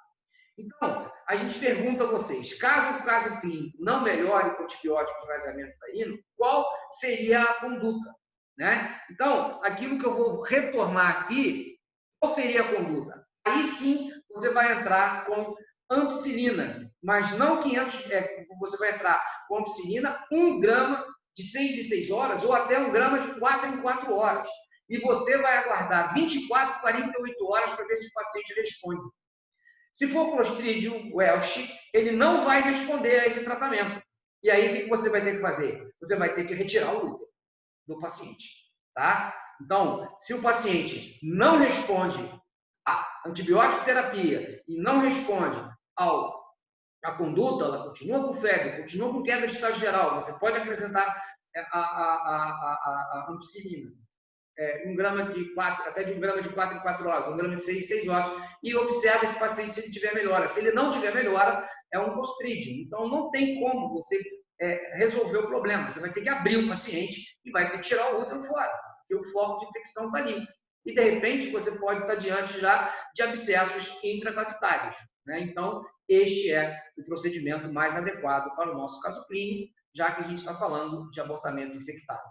Então, a gente pergunta a vocês, caso o caso clínico não melhore com antibióticos de vazamento uterino, qual seria a conduta, né? Então, aquilo que eu vou retornar aqui, qual seria a conduta? Aí sim, você vai entrar com ampicilina, mas não 500, você vai entrar com ampicilina 1 grama de 6 em 6 horas ou até 1 grama de 4 em 4 horas. E você vai aguardar 24, 48 horas para ver se o paciente responde. Se for Clostridium Welch, ele não vai responder a esse tratamento. E aí, o que você vai ter que fazer? Você vai ter que retirar o útero do paciente, tá? Então, se o paciente não responde à antibiótico terapia e não responde à conduta, ela continua com febre, continua com queda de estágio geral, você pode acrescentar a ampicilina. 1 grama de 4, até de 1 grama de 4 em 4 horas, 1 grama de 6 em 6 horas, e observa esse paciente se ele tiver melhora. Se ele não tiver melhora, é um Clostridium. Então, não tem como você resolver o problema. Você vai ter que abrir o paciente e vai ter que tirar o útero fora, porque o foco de infecção está ali. E, de repente, você pode estar diante já de abscessos intracavitários, né? Então, este é o procedimento mais adequado para o nosso caso clínico, já que a gente está falando de abortamento infectado.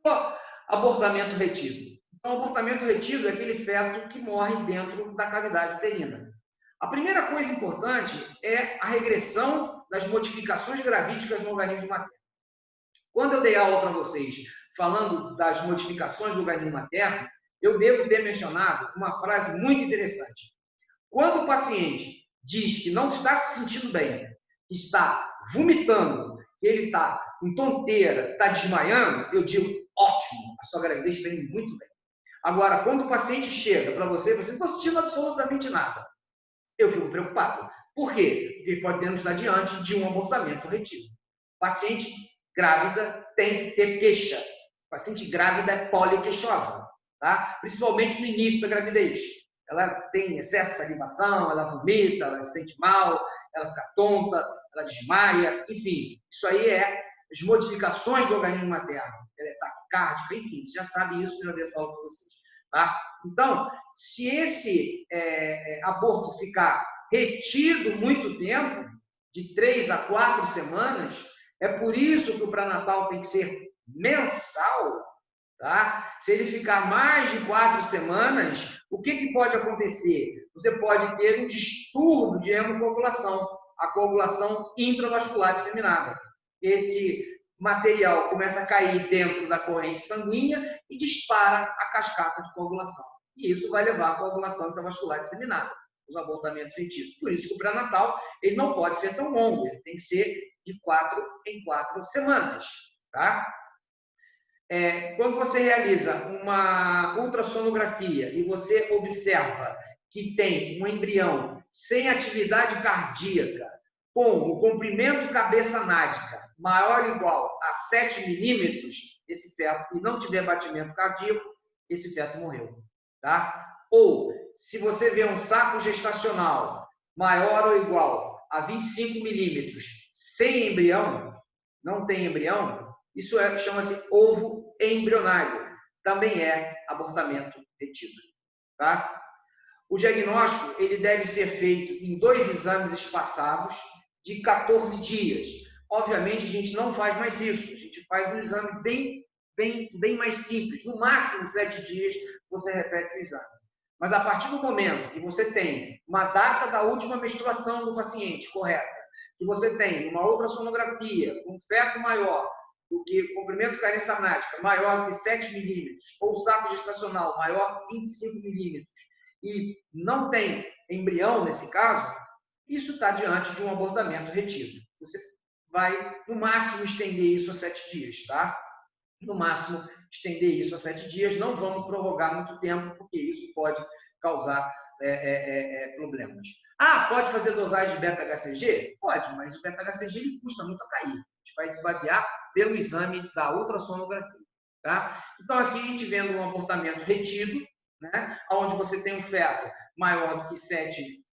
Bom, abortamento retido. Então, abortamento retido é aquele feto que morre dentro da cavidade uterina. A primeira coisa importante é a regressão das modificações gravídicas no organismo materno. Quando eu dei aula para vocês falando das modificações do organismo materno, eu devo ter mencionado uma frase muito interessante. Quando o paciente diz que não está se sentindo bem, que está vomitando, que ele está com tonteira, está desmaiando, eu digo, ótimo, a sua gravidez está indo muito bem. Agora, quando o paciente chega para você não está sentindo absolutamente nada, eu fico preocupado. Por quê? Porque ele pode estar diante de um abortamento retido. Paciente grávida tem que ter queixa. Paciente grávida é poliqueixosa, tá? Principalmente no início da gravidez. Ela tem excesso de salivação, ela vomita, ela se sente mal, ela fica tonta, ela desmaia, enfim. Isso aí é as modificações do organismo materno. Ela é taquicárdica, enfim, você já sabe isso, que eu já dei essa aula para vocês. Tá? Então, se esse aborto ficar retido muito tempo, de 3 a 4 semanas, é por isso que o pré-natal tem que ser mensal. Tá? Se ele ficar mais de 4 semanas, o que pode acontecer? Você pode ter um distúrbio de hemocoagulação, a coagulação intravascular disseminada. Esse material começa a cair dentro da corrente sanguínea e dispara a cascata de coagulação. E isso vai levar à coagulação intravascular disseminada, os abortamentos retidos. Por isso que o pré-natal ele não pode ser tão longo, ele tem que ser de 4 em 4 semanas. Tá? Quando você realiza uma ultrassonografia e você observa que tem um embrião sem atividade cardíaca, com o comprimento cabeça nádica maior ou igual a 7 milímetros, esse feto, e não tiver batimento cardíaco, esse feto morreu. Tá? Ou, se você vê um saco gestacional maior ou igual a 25 milímetros, sem embrião, não tem embrião, isso chama-se ovo embrionário. Também é abortamento retido. Tá? O diagnóstico ele deve ser feito em 2 exames espaçados de 14 dias. Obviamente, a gente não faz mais isso. A gente faz um exame bem mais simples. No máximo, 7 dias, você repete o exame. Mas, a partir do momento que você tem uma data da última menstruação do paciente correta, que você tem uma ultrassonografia com um feto maior do que comprimento carência nádica maior que 7 milímetros, ou saco gestacional maior que 25 milímetros, e não tem embrião nesse caso, isso está diante de um abortamento retido. Você vai, no máximo, estender isso a 7 dias, tá? No máximo, estender isso a 7 dias. Não vamos prorrogar muito tempo, porque isso pode causar problemas. Ah, pode fazer dosagem de beta-HCG? Pode, mas o beta-HCG ele custa muito a cair. A gente vai se basear pelo exame da ultrassonografia. Tá? Então, aqui a gente vendo um abortamento retido, né, onde você tem um feto maior do que 7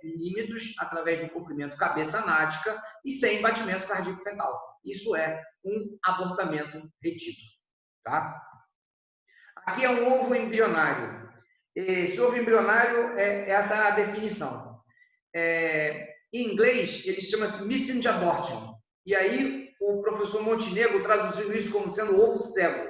milímetros, através do comprimento cabeça nádica e sem batimento cardíaco fetal. Isso é um abortamento retido. Tá? Aqui é um ovo embrionário. Esse ovo embrionário, essa é a definição. Em inglês, ele chama-se missing abortion. E aí, o professor Montenegro traduziu isso como sendo ovo cego.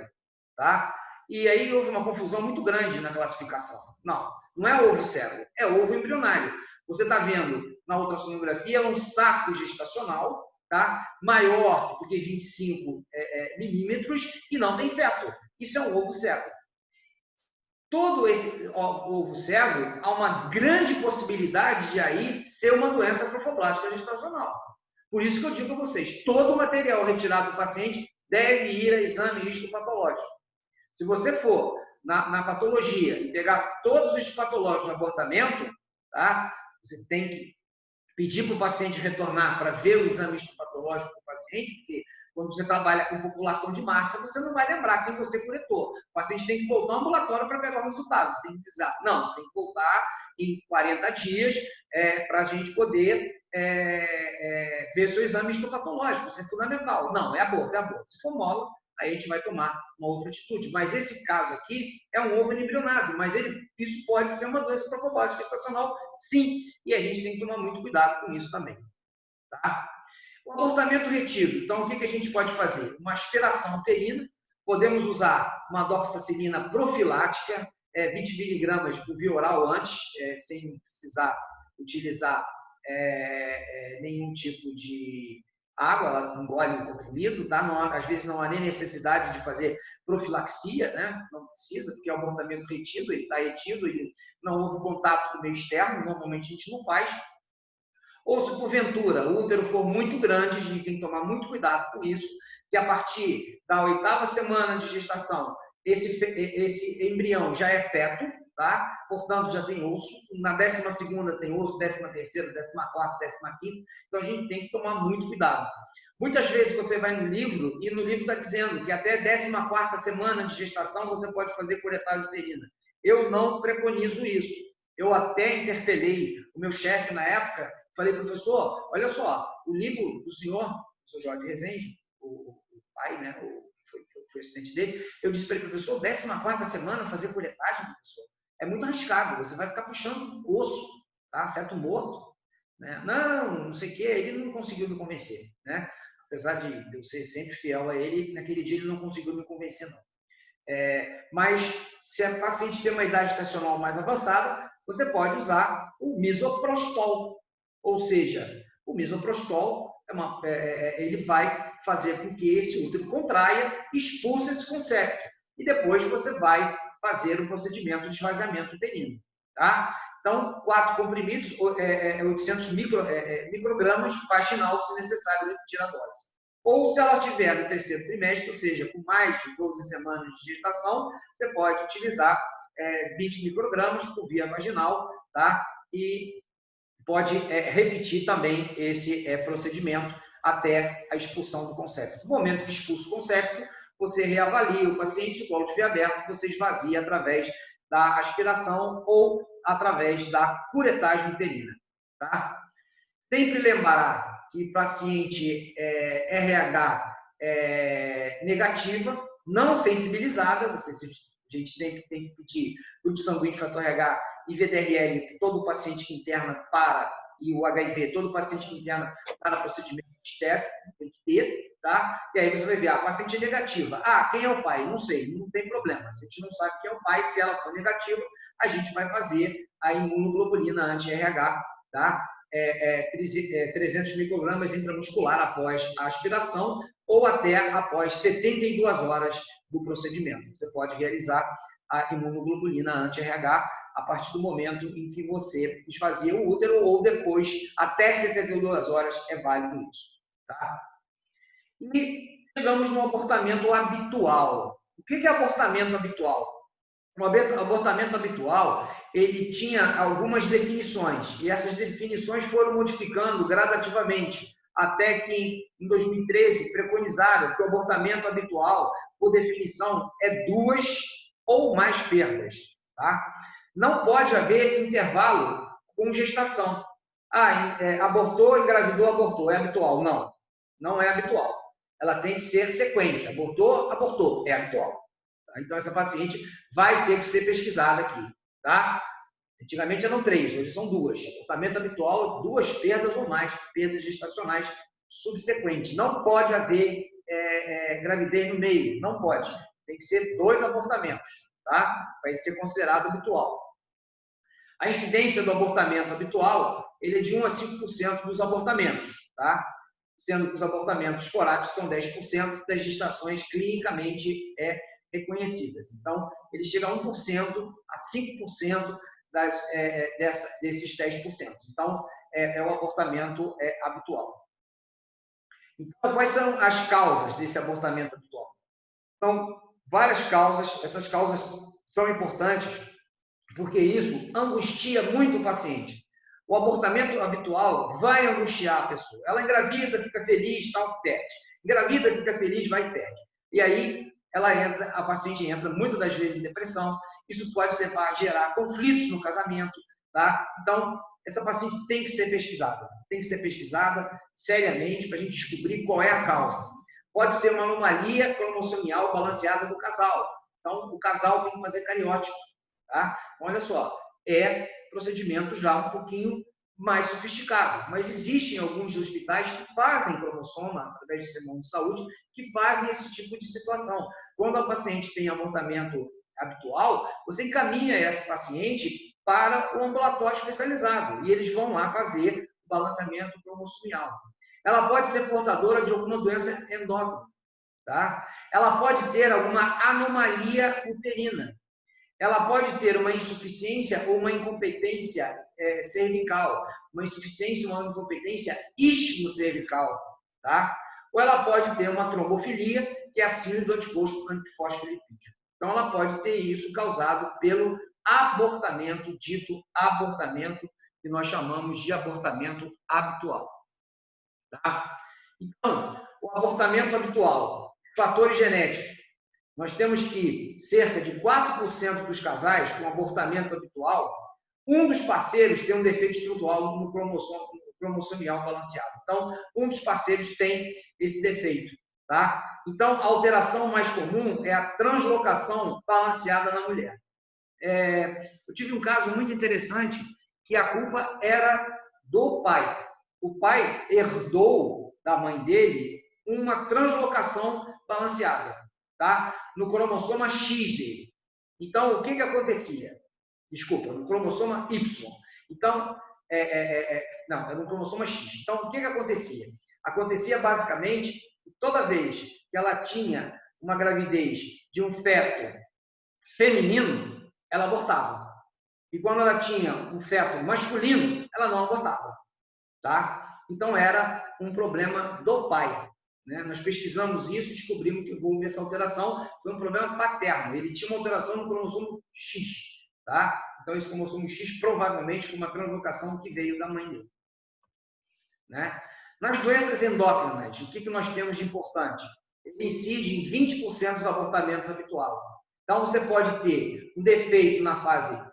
Tá? E aí houve uma confusão muito grande na classificação. Não é ovo cego, é ovo embrionário. Você está vendo na ultrassonografia um saco gestacional, tá? Maior do que 25 milímetros e não tem feto. Isso é um ovo cego. Todo esse ovo cego, há uma grande possibilidade de aí ser uma doença trofoblástica gestacional. Por isso que eu digo a vocês, todo o material retirado do paciente deve ir a exame histopatológico. Se você for na patologia e pegar todos os patológicos de abortamento, tá? Você tem que pedir para o paciente retornar para ver o exame histopatológico do paciente, porque quando você trabalha com população de massa, você não vai lembrar quem você coletou. O paciente tem que voltar ao ambulatório para pegar o resultado. Você tem que precisar. Não, você tem que voltar em 40 dias para a gente poder ver seu exame histopatológico. Isso é fundamental. Não, é aborto, é aborto. Se for mola, aí a gente vai tomar uma outra atitude. Mas esse caso aqui é um ovo embrionado, mas isso pode ser uma doença trofoblástica gestacional, sim, e a gente tem que tomar muito cuidado com isso também. Tá? O abortamento retido, então o que a gente pode fazer? Uma aspiração uterina, podemos usar uma doxacilina profilática, 20 miligramas por via oral antes, sem precisar utilizar nenhum tipo de água, ela engole um comprimido, tá? Às vezes não há nem necessidade de fazer profilaxia, né? Não precisa, porque é um abortamento retido, ele está retido, ele não houve contato com o meio externo, normalmente a gente não faz. Ou se porventura o útero for muito grande, a gente tem que tomar muito cuidado com isso, que a partir da 8ª semana de gestação, esse embrião já é feto, tá? Portanto, já tem osso. Na 12ª tem osso, 13ª, 14ª, 15ª. Então, a gente tem que tomar muito cuidado. Muitas vezes você vai no livro e no livro está dizendo que até 14ª semana de gestação você pode fazer curetagem uterina. Eu não preconizo isso. Eu até interpelei o meu chefe na época, falei, professor, olha só, o livro do senhor Jorge Rezende, o pai, né, foi assistente dele, eu disse para ele, professor, 14ª semana fazer curetagem, professor, é muito arriscado, você vai ficar puxando osso, tá? Feto morto, né? Não sei o que, ele não conseguiu me convencer, né? Apesar de eu ser sempre fiel a ele, naquele dia ele não conseguiu me convencer, não. Mas se a paciente tem uma idade gestacional mais avançada, você pode usar o misoprostol, ou seja, o misoprostol ele vai fazer com que esse útero contraia, expulse esse consépito. E depois você vai fazer o procedimento de esvaziamento uterino. Tá? Então, 4 comprimidos, 800 microgramas vaginal, se necessário, repetir a dose. Ou se ela tiver no 3º trimestre, ou seja, com mais de 12 semanas de gestação, você pode utilizar 20 microgramas por via vaginal, tá? E pode repetir também esse procedimento até a expulsão do consépito. No momento que expulsa o consépito, você reavalia o paciente, se o colo estiver aberto, você esvazia através da aspiração ou através da curetagem uterina. Tá? Sempre lembrar que paciente RH negativa, não sensibilizada, a gente sempre tem que pedir grupo sanguíneo, fator RH e VDRL, todo paciente que interna para, e o HIV, todo paciente que interna para procedimento estético, tem que ter, tá? E aí você vai ver, a paciente é negativa. Quem é o pai? Não sei, não tem problema. Se a gente não sabe quem é o pai, se ela for negativa, a gente vai fazer a imunoglobulina anti-RH, tá? 300 microgramas intramuscular após a aspiração ou até após 72 horas do procedimento. Você pode realizar a imunoglobulina anti-RH a partir do momento em que você esvazia o útero ou depois, até 72 horas é válido isso. Tá? E chegamos no abortamento habitual. O que é abortamento habitual? O abortamento habitual, ele tinha algumas definições, e essas definições foram modificando gradativamente, até que em 2013 preconizaram que o abortamento habitual, por definição, é 2 ou mais perdas. Tá? Não pode haver intervalo com gestação. Abortou, engravidou, abortou. É habitual? Não, não é habitual. Ela tem que ser sequência. Abortou, abortou. É habitual. Tá? Então, essa paciente vai ter que ser pesquisada aqui. Tá? Antigamente eram 3, hoje são 2. Abortamento habitual, 2 perdas ou mais, perdas gestacionais subsequentes. Não pode haver gravidez no meio, não pode. Tem que ser 2 abortamentos, tá? Vai ser considerado habitual. A incidência do abortamento habitual, ele é de 1 a 5% dos abortamentos, tá? Sendo que os abortamentos esporádicos são 10% das gestações clinicamente reconhecidas. Então, ele chega a 1% a 5% desses 10%. Então, é o abortamento habitual. Então, quais são as causas desse abortamento habitual? São várias causas, essas causas são importantes, porque isso angustia muito o paciente. O abortamento habitual vai angustiar a pessoa. Ela engravida, fica feliz, tal, perde. Engravida, fica feliz, vai e perde. E aí, a paciente entra muitas das vezes em depressão. Isso pode levar a gerar conflitos no casamento, tá? Então, essa paciente tem que ser pesquisada. Tem que ser pesquisada seriamente para a gente descobrir qual é a causa. Pode ser uma anomalia cromossomial balanceada do casal. Então, o casal tem que fazer cariótipo, tá? Olha só, procedimento já um pouquinho mais sofisticado, mas existem alguns hospitais que fazem cromossoma, através de sistema de saúde, que fazem esse tipo de situação. Quando a paciente tem abortamento habitual, você encaminha essa paciente para o ambulatório especializado e eles vão lá fazer o balanceamento cromossomial. Ela pode ser portadora de alguma doença endócrina, tá? Ela pode ter alguma anomalia uterina. Ela pode ter uma insuficiência ou uma incompetência cervical, uma insuficiência ou uma incompetência istmo-cervical, tá? Ou ela pode ter uma trombofilia, que é a síndrome do anticorpo antifosfolipídico. Então, ela pode ter isso causado pelo abortamento, dito abortamento, que nós chamamos de abortamento habitual. Tá? Então, o abortamento habitual, fatores genéticos. Nós temos que cerca de 4% dos casais com abortamento habitual, um dos parceiros tem um defeito estrutural no cromossomial balanceado. Então, um dos parceiros tem esse defeito. Tá? Então, a alteração mais comum é a translocação balanceada na mulher. Eu tive um caso muito interessante que a culpa era do pai. O pai herdou da mãe dele uma translocação balanceada, tá? No cromossoma X dele. Então, o que acontecia? Desculpa, no cromossoma Y. Então, não, era no cromossoma X. Então, o que acontecia? Acontecia basicamente que toda vez que ela tinha uma gravidez de um feto feminino, ela abortava. E quando ela tinha um feto masculino, ela não abortava. Tá? Então, era um problema do pai. Né? Nós pesquisamos isso e descobrimos que houve essa alteração. Foi um problema paterno. Ele tinha uma alteração no cromossomo X. Tá? Então, esse cromossomo X provavelmente foi uma translocação que veio da mãe dele. Né? Nas doenças endócrinas, o que nós temos de importante? Ele incide em 20% dos abortamentos habituais. Então, você pode ter um defeito na fase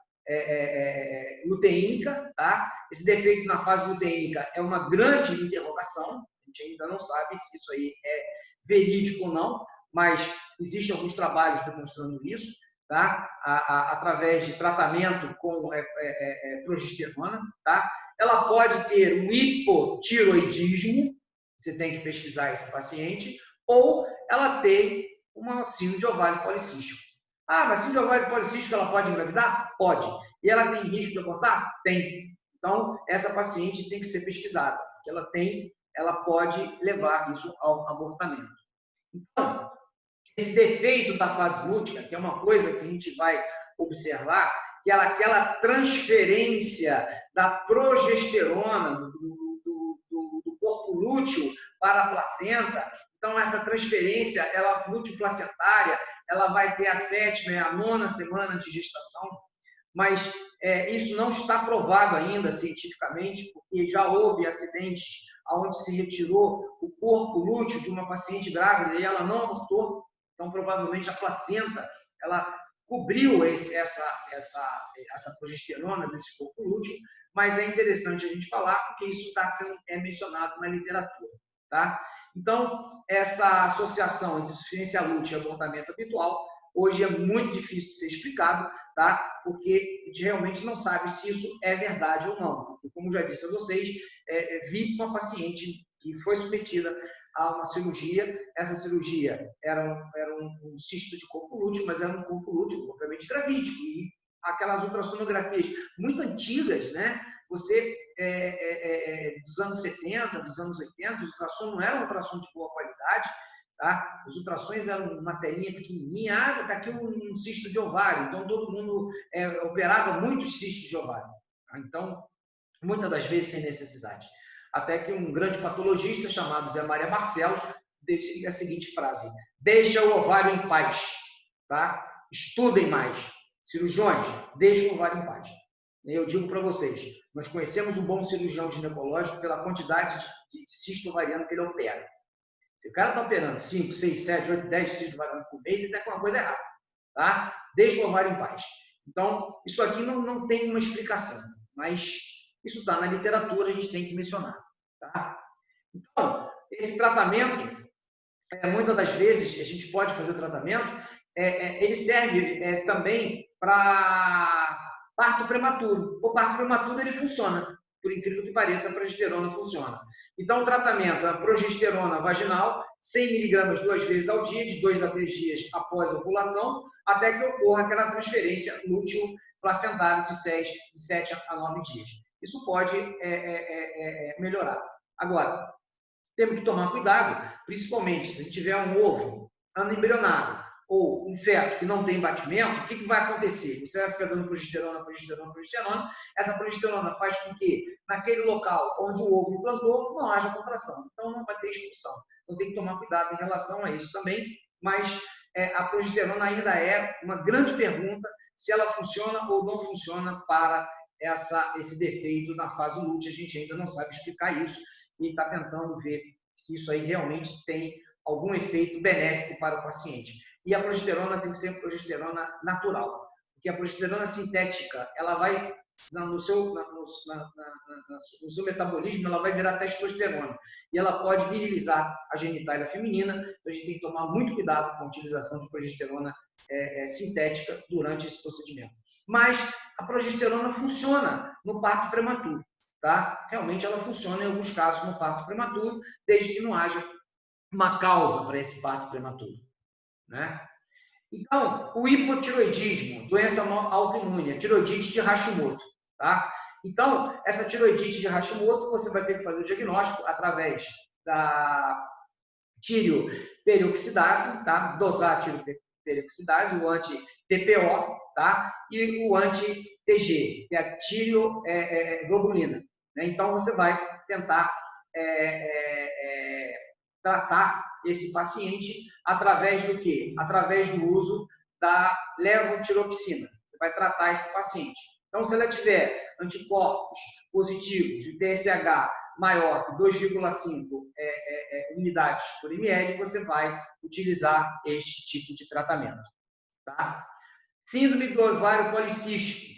luteínica, tá? Esse defeito na fase luteínica é uma grande interrogação, a gente ainda não sabe se isso aí é verídico ou não, mas existem alguns trabalhos demonstrando isso, tá? Através de tratamento com progesterona, tá? Ela pode ter um hipotiroidismo, você tem que pesquisar esse paciente, ou ela tem uma síndrome de ovário policístico. Ah, mas síndrome de ovário policístico ela pode engravidar? Pode. E ela tem risco de abortar? Tem. Então, essa paciente tem que ser pesquisada, porque ela pode levar isso ao abortamento. Então, esse defeito da fase lútea, que é uma coisa que a gente vai observar, que é aquela transferência da progesterona do corpo lúteo para a placenta. Então, essa transferência, ela multiplacentária, ela vai ter a 7ª e a 9ª semana de gestação, mas isso não está provado ainda cientificamente, porque já houve acidentes onde se retirou o corpo lúteo de uma paciente grávida e ela não abortou, então provavelmente a placenta ela cobriu essa progesterona desse corpo lúteo, mas é interessante a gente falar porque isso está sendo mencionado na literatura, tá? Então, essa associação entre insuficiência lútea e abortamento habitual hoje é muito difícil de ser explicado, tá? Porque a gente realmente não sabe se isso é verdade ou não. Porque, como já disse a vocês, vi uma paciente que foi submetida a uma cirurgia. Essa cirurgia era um cisto de corpo lúteo, mas era um corpo lúteo propriamente gravídico. E aquelas ultrassonografias muito antigas, né? Você, dos anos 70, dos anos 80, os ultrassons não eram ultrassom de boa qualidade, tá? Os ultrassons eram uma telinha pequenininha, tá aqui um cisto de ovário, então todo mundo operava muitos cistos de ovário. Tá? Então, muitas das vezes sem necessidade. Até que um grande patologista chamado Zé Maria Barcelos disse a seguinte frase: deixa o ovário em paz, tá? Estudem mais. Cirurgiões, deixem o ovário em paz. Eu digo para vocês, nós conhecemos um bom cirurgião ginecológico pela quantidade de cisto ovariano que ele opera. Se o cara está operando 5, 6, 7, 8, 10 cistos ovarianos por mês, ele está com uma coisa errada, tá? Deixa o ovário em paz. Então, isso aqui não tem uma explicação, mas isso está na literatura, a gente tem que mencionar, tá? Então, esse tratamento, muitas das vezes, a gente pode fazer o tratamento, ele serve também para parto prematuro. O parto prematuro, ele funciona. Por incrível que pareça, a progesterona funciona. Então, o tratamento é a progesterona vaginal, 100 mg 2 vezes ao dia, de 2 a 3 dias após a ovulação, até que ocorra aquela transferência lúteo-placentária de 7 a 9 dias. Isso pode melhorar. Agora, temos que tomar cuidado, principalmente se a gente tiver um ovo anembrionado ou um feto que não tem batimento, o que vai acontecer? Você vai ficar dando progesterona, progesterona, progesterona. Essa progesterona faz com que, naquele local onde o ovo implantou, não haja contração. Então, não vai ter expulsão. Então, tem que tomar cuidado em relação a isso também. Mas a progesterona ainda é uma grande pergunta se ela funciona ou não funciona para esse defeito na fase lútea. A gente ainda não sabe explicar isso e está tentando ver se isso aí realmente tem algum efeito benéfico para o paciente. E a progesterona tem que ser progesterona natural, porque a progesterona sintética, ela vai, no seu metabolismo, ela vai virar testosterona, e ela pode virilizar a genitália feminina, então a gente tem que tomar muito cuidado com a utilização de progesterona sintética durante esse procedimento. Mas a progesterona funciona no parto prematuro, tá? Realmente ela funciona em alguns casos no parto prematuro, desde que não haja uma causa para esse parto prematuro, né? Então, o hipotiroidismo, doença autoimune, a tiroidite de Hashimoto, tá? Então, essa tiroidite de Hashimoto, você vai ter que fazer o diagnóstico através da tireoperoxidase, tá? Dosar a tireoperoxidase, o anti-TPO, tá? E o anti-TG, que é a tireoglobulina, né? Então, você vai tentar tratar esse paciente através do quê? Através do uso da levotiroxina. Você vai tratar esse paciente. Então, se ela tiver anticorpos positivos de TSH maior que 2,5 unidades por ml, você vai utilizar este tipo de tratamento. Tá? Síndrome do ovário policístico.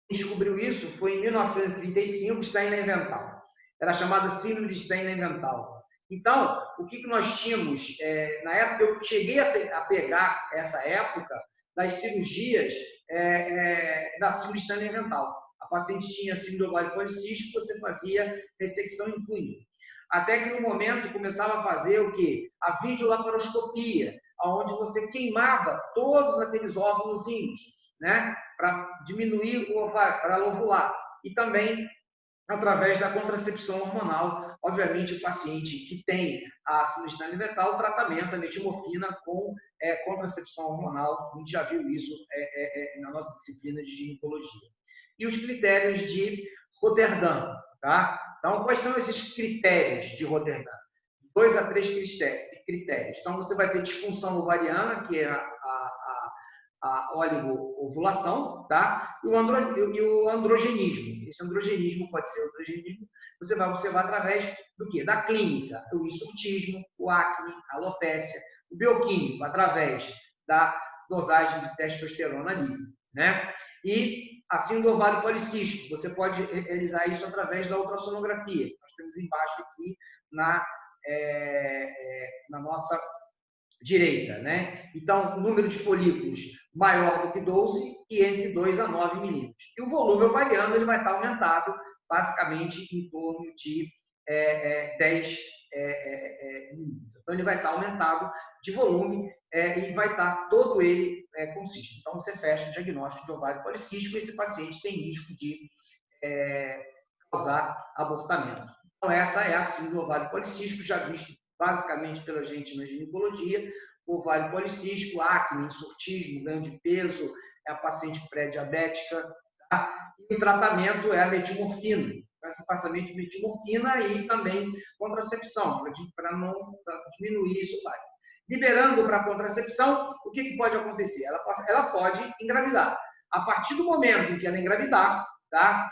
Quem descobriu isso foi em 1935, Stein-Leventhal. Era chamada síndrome de Stein-Leventhal. Então, o que nós tínhamos, na época, eu cheguei a pegar essa época das cirurgias da síndrome de Stein-Leventhal. A paciente tinha síndrome do ovário policístico, você fazia ressecção em punho. Até que no momento começava a fazer o quê? A videolaparoscopia, onde você queimava todos aqueles óvulozinhos, né? Para diminuir o ovário, para ovular. E também através da contracepção hormonal. Obviamente, o paciente que tem a síndrome de Stein-Leventhal, o tratamento, a metimorfina com contracepção hormonal, a gente já viu isso na nossa disciplina de ginecologia. E os critérios de Rotterdam, tá? Então, quais são esses critérios de Rotterdam? 2 a 3 critérios. Então, você vai ter disfunção ovariana, que é a oligoovulação, tá? E o androgenismo. Esse androgenismo pode ser androgenismo, você vai observar através do quê? Da clínica, o hirsutismo, o acne, a alopécia, o bioquímico, através da dosagem de testosterona livre, né? E assim do ovário policístico, você pode realizar isso através da ultrassonografia. Nós temos embaixo aqui na nossa direita, né? Então, número de folículos maior do que 12 e entre 2 a 9 milímetros. E o volume ovariano ele vai estar aumentado, basicamente, em torno de 10 milímetros. Então, ele vai estar aumentado de volume e vai estar todo ele consiste. Então, você fecha o diagnóstico de ovário policístico e esse paciente tem risco de causar abortamento. Então, essa é a síndrome do ovário policístico, já visto basicamente pela gente na ginecologia, ovário policístico, acne, hirsutismo, ganho de peso, é a paciente pré-diabética, tá? E o tratamento é a metilmorfina, esse passamento de metilmorfina e também contracepção, para não diminuir isso, vai. Liberando para contracepção, o que pode acontecer? Ela pode engravidar. A partir do momento em que ela engravidar, tá?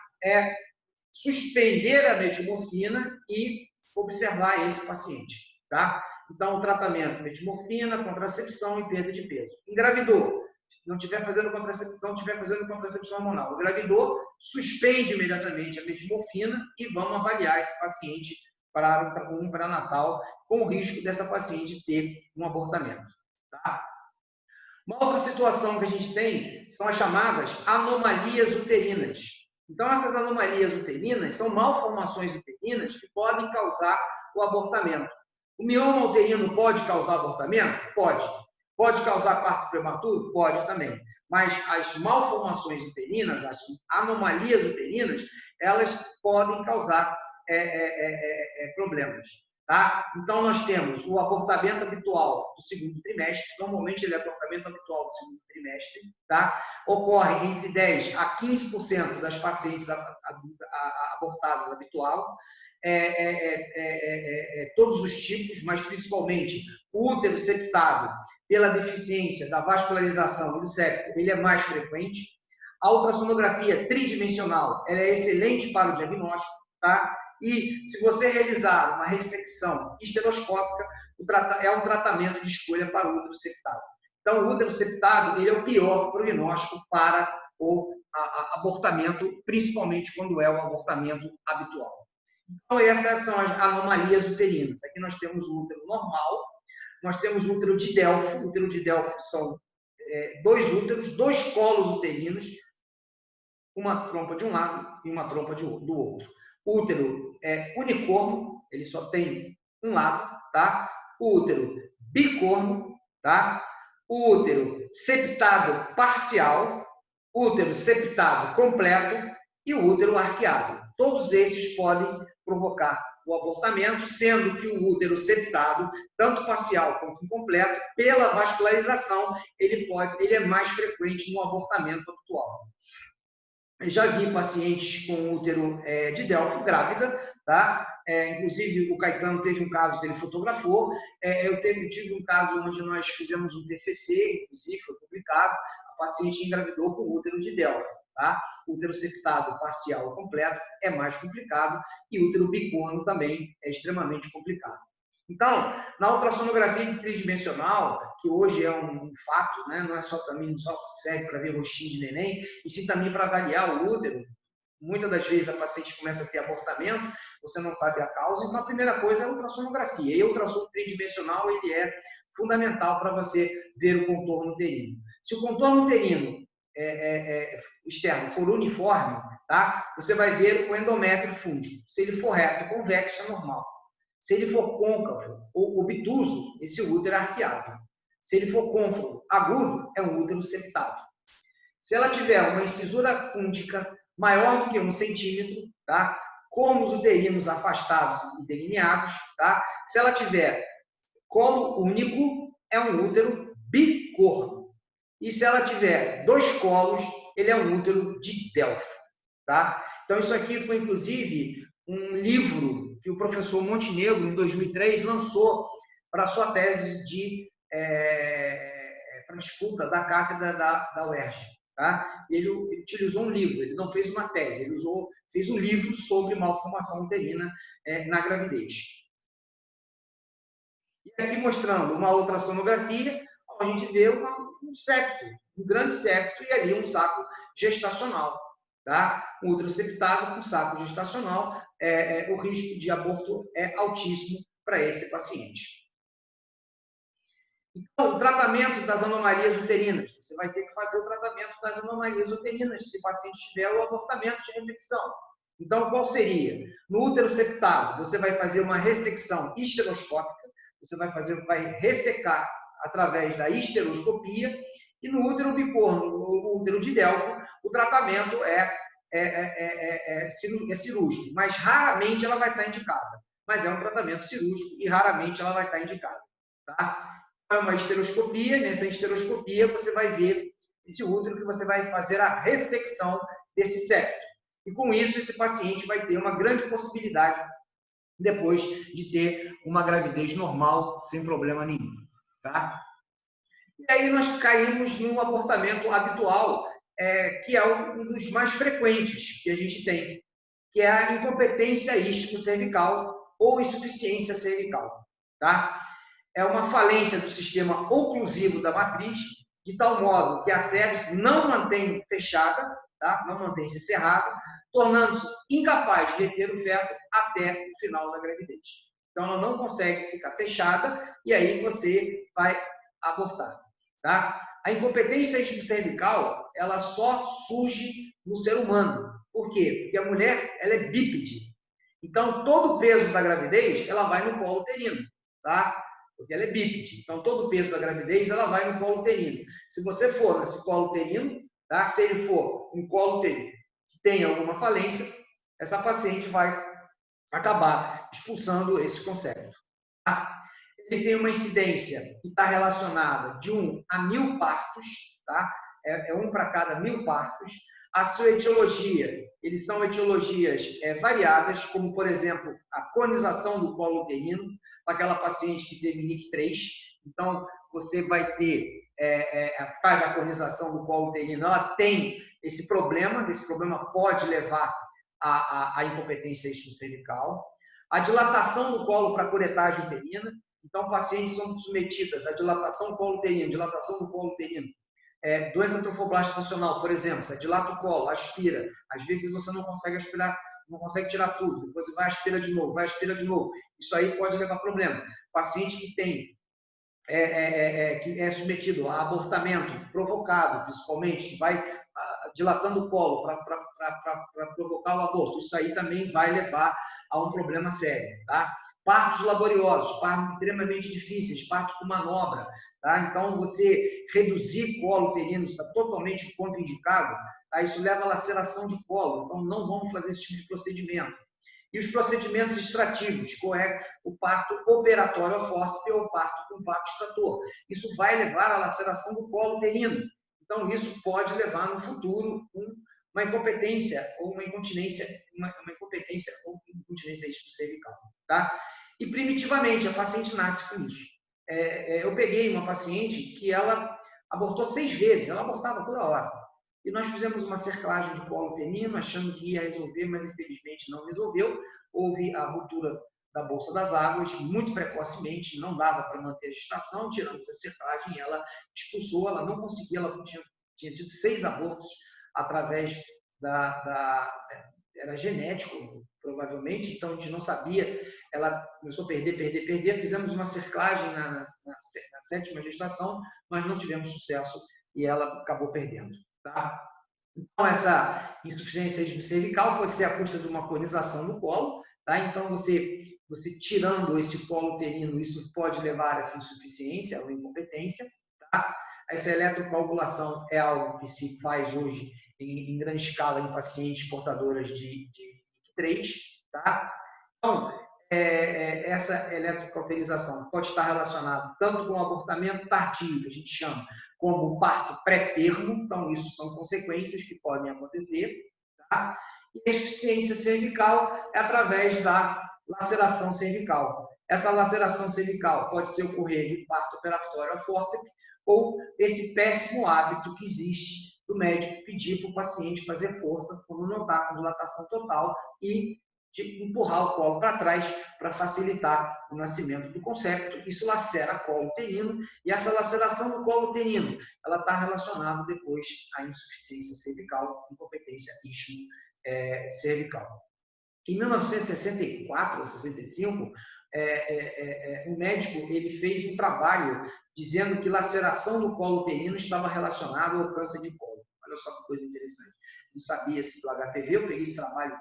Suspender a metilmorfina e observar esse paciente. Tá? Então, o tratamento, metilmorfina, contracepção e perda de peso. Engravidou, não estiver fazendo contracepção hormonal. Engravidou, suspende imediatamente a metilmorfina e vamos avaliar esse paciente para um pré-natal com o risco dessa paciente ter um abortamento. Tá? Uma outra situação que a gente tem são as chamadas anomalias uterinas. Então, essas anomalias uterinas são malformações uterinas que podem causar o abortamento. O mioma uterino pode causar abortamento? Pode. Pode causar parto prematuro? Pode também. Mas as malformações uterinas, as anomalias uterinas, elas podem causar problemas. Tá? Então, nós temos o abortamento habitual do segundo trimestre. Normalmente, ele é abortamento habitual do segundo trimestre. Tá? Ocorre entre 10% a 15% das pacientes abortadas habitual. Todos os tipos, mas principalmente o útero septado, pela deficiência da vascularização do septo, ele é mais frequente. A ultrassonografia tridimensional ela é excelente para o diagnóstico, tá? E se você realizar uma ressecção histeroscópica, é um tratamento de escolha para o útero septado. Então, o útero septado ele é o pior prognóstico para o abortamento, principalmente quando é o abortamento habitual. Então, essas são as anomalias uterinas. Aqui nós temos o útero normal, nós temos o útero de Delfo. O útero de Delfo são dois úteros, dois colos uterinos, uma trompa de um lado e uma trompa do outro. O útero é unicorno, ele só tem um lado, tá? O útero bicorno, tá? O útero septado parcial, útero septado completo e o útero arqueado. Todos esses podem provocar o abortamento, sendo que o útero septado, tanto parcial quanto incompleto, pela vascularização, ele é mais frequente no abortamento habitual. Eu já vi pacientes com útero de Delfo grávida, tá? Inclusive o Caetano teve um caso que ele fotografou, eu tive um caso onde nós fizemos um TCC, inclusive foi publicado, a paciente engravidou com útero de Delfo, tá? Útero septado parcial ou completo é mais complicado e útero bicorno também é extremamente complicado. Então, na ultrassonografia tridimensional, que hoje é um fato, né? Não é só serve para ver rostinho de neném, e sim também para avaliar o útero. Muitas das vezes a paciente começa a ter abortamento, você não sabe a causa, então a primeira coisa é a ultrassonografia. E o ultrassom tridimensional ele é fundamental para você ver o contorno uterino. Se o contorno uterino externo for uniforme, tá? Você vai ver o endométrio fúndico. Se ele for reto, convexo, é normal. Se ele for côncavo ou obtuso, esse útero é arqueado. Se ele for côncavo agudo, é um útero septado. Se ela tiver uma incisura fúndica maior do que 1 centímetro, tá? Cornos uterinos afastados e delineados, tá? Se ela tiver colo único, é um útero bicorno. E se ela tiver 2 colos, ele é um útero de Delfo, tá? Então, isso aqui foi, inclusive, um livro que o professor Montenegro, em 2003, lançou para a sua tese de para disputa da cátedra da UERJ. Tá? Ele utilizou um livro, ele não fez uma tese, ele fez um livro sobre malformação uterina na gravidez. E aqui mostrando uma ultrassonografia, a gente vê um septo, um grande septo e ali um saco gestacional. Tá? Um ultraceptado com saco gestacional, o risco de aborto é altíssimo para esse paciente. Então, o tratamento das anomalias uterinas. Você vai ter que fazer o tratamento das anomalias uterinas se o paciente tiver o abortamento de repetição. Então, qual seria? No útero septado, você vai fazer uma ressecção histeroscópica, você vai ressecar através da histeroscopia, e no útero bicorno, no útero de Delfo, o tratamento é cirúrgico, mas raramente ela vai estar indicada. Mas é um tratamento cirúrgico e raramente ela vai estar indicada. Tá? É uma histeroscopia, nessa histeroscopia você vai ver esse útero que você vai fazer a ressecção desse septo. E com isso, esse paciente vai ter uma grande possibilidade depois de ter uma gravidez normal, sem problema nenhum. Tá? E aí nós caímos no abortamento habitual, que é um dos mais frequentes que a gente tem, que é a incompetência ístico-cervical ou insuficiência cervical. Tá? É uma falência do sistema oclusivo da matriz, de tal modo que a cervix não mantém fechada, tá? Não mantém-se cerrada, tornando-se incapaz de reter o feto até o final da gravidez. Então, ela não consegue ficar fechada e aí você vai abortar. Tá? A incompetência cervical, ela só surge no ser humano. Por quê? Porque a mulher ela é bípede. Então, todo o peso da gravidez ela vai no colo uterino. Tá? Porque ela é bípede. Então, todo o peso da gravidez ela vai no colo uterino. Se você for nesse colo uterino, tá? Se ele for um colo uterino que tem alguma falência, essa paciente vai acabar expulsando esse concepto. Tá? Ele tem uma incidência que está relacionada de 1 a 1000 partos, tá? É 1 para cada 1000 partos. A sua etiologia, eles são etiologias variadas, como, por exemplo, a conização do colo uterino, aquela paciente que teve NIC3. Então, você vai ter, faz a conização do colo uterino, ela tem esse problema pode levar à incompetência ístico-cervical. A dilatação do colo para curetagem uterina. Então, pacientes são submetidas à dilatação do colo uterino, doença trofoblástica estacional, por exemplo, você dilata o colo, aspira, às vezes você não consegue aspirar, não consegue tirar tudo, depois você vai aspira de novo, isso aí pode levar a problema. Paciente que tem, que é submetido a abortamento provocado, principalmente, que vai dilatando o colo para provocar o aborto, isso aí também vai levar a um problema sério, tá? Partos laboriosos, partos extremamente difíceis, parto com manobra. Tá? Então, você reduzir colo uterino está totalmente contraindicado, tá? Isso leva à laceração de colo. Então, não vamos fazer esse tipo de procedimento. E os procedimentos extrativos, qual é o parto operatório ao fórceps ou o parto com vácuo extrator. Isso vai levar à laceração do colo uterino. Então, isso pode levar no futuro uma incompetência ou uma incontinência, cervical. Tá? E primitivamente, a paciente nasce com isso. Eu peguei uma paciente que ela abortou 6 vezes, ela abortava toda hora. E nós fizemos uma cerclagem de colo uterino, achando que ia resolver, mas infelizmente não resolveu. Houve a ruptura da bolsa das águas, muito precocemente, não dava para manter a gestação, tiramos a cerclagem, ela expulsou, ela não conseguia, ela tinha tido 6 abortos através era genético, provavelmente, então a gente não sabia, ela começou a perder, fizemos uma cerclagem na 7ª gestação, mas não tivemos sucesso e ela acabou perdendo. Tá? Então, essa insuficiência cervical pode ser à custa de uma conização do colo, tá? Então, você tirando esse colo uterino, isso pode levar a essa insuficiência ou incompetência, tá? Essa eletrocoagulação é algo que se faz hoje em grande escala em pacientes portadoras de 3, tá? Então, essa eletrocauterização pode estar relacionada tanto com o abortamento tardio, que a gente chama, como o parto pré-termo, então isso são consequências que podem acontecer, tá? E a insuficiência cervical é através da laceração cervical. Essa laceração cervical pode ocorrer de parto operatório a fórceps ou esse péssimo hábito que existe do médico pedir para o paciente fazer força quando não está com dilatação total e de empurrar o colo para trás para facilitar o nascimento do concepto. Isso lacera o colo uterino e essa laceração do colo uterino ela está relacionada depois à insuficiência cervical, incompetência istmo-cervical. Em 1964 ou 65, um médico ele fez um trabalho dizendo que laceração do colo uterino estava relacionada ao câncer de colo. Olha só que coisa interessante. Não sabia se do HPV, eu peguei esse trabalho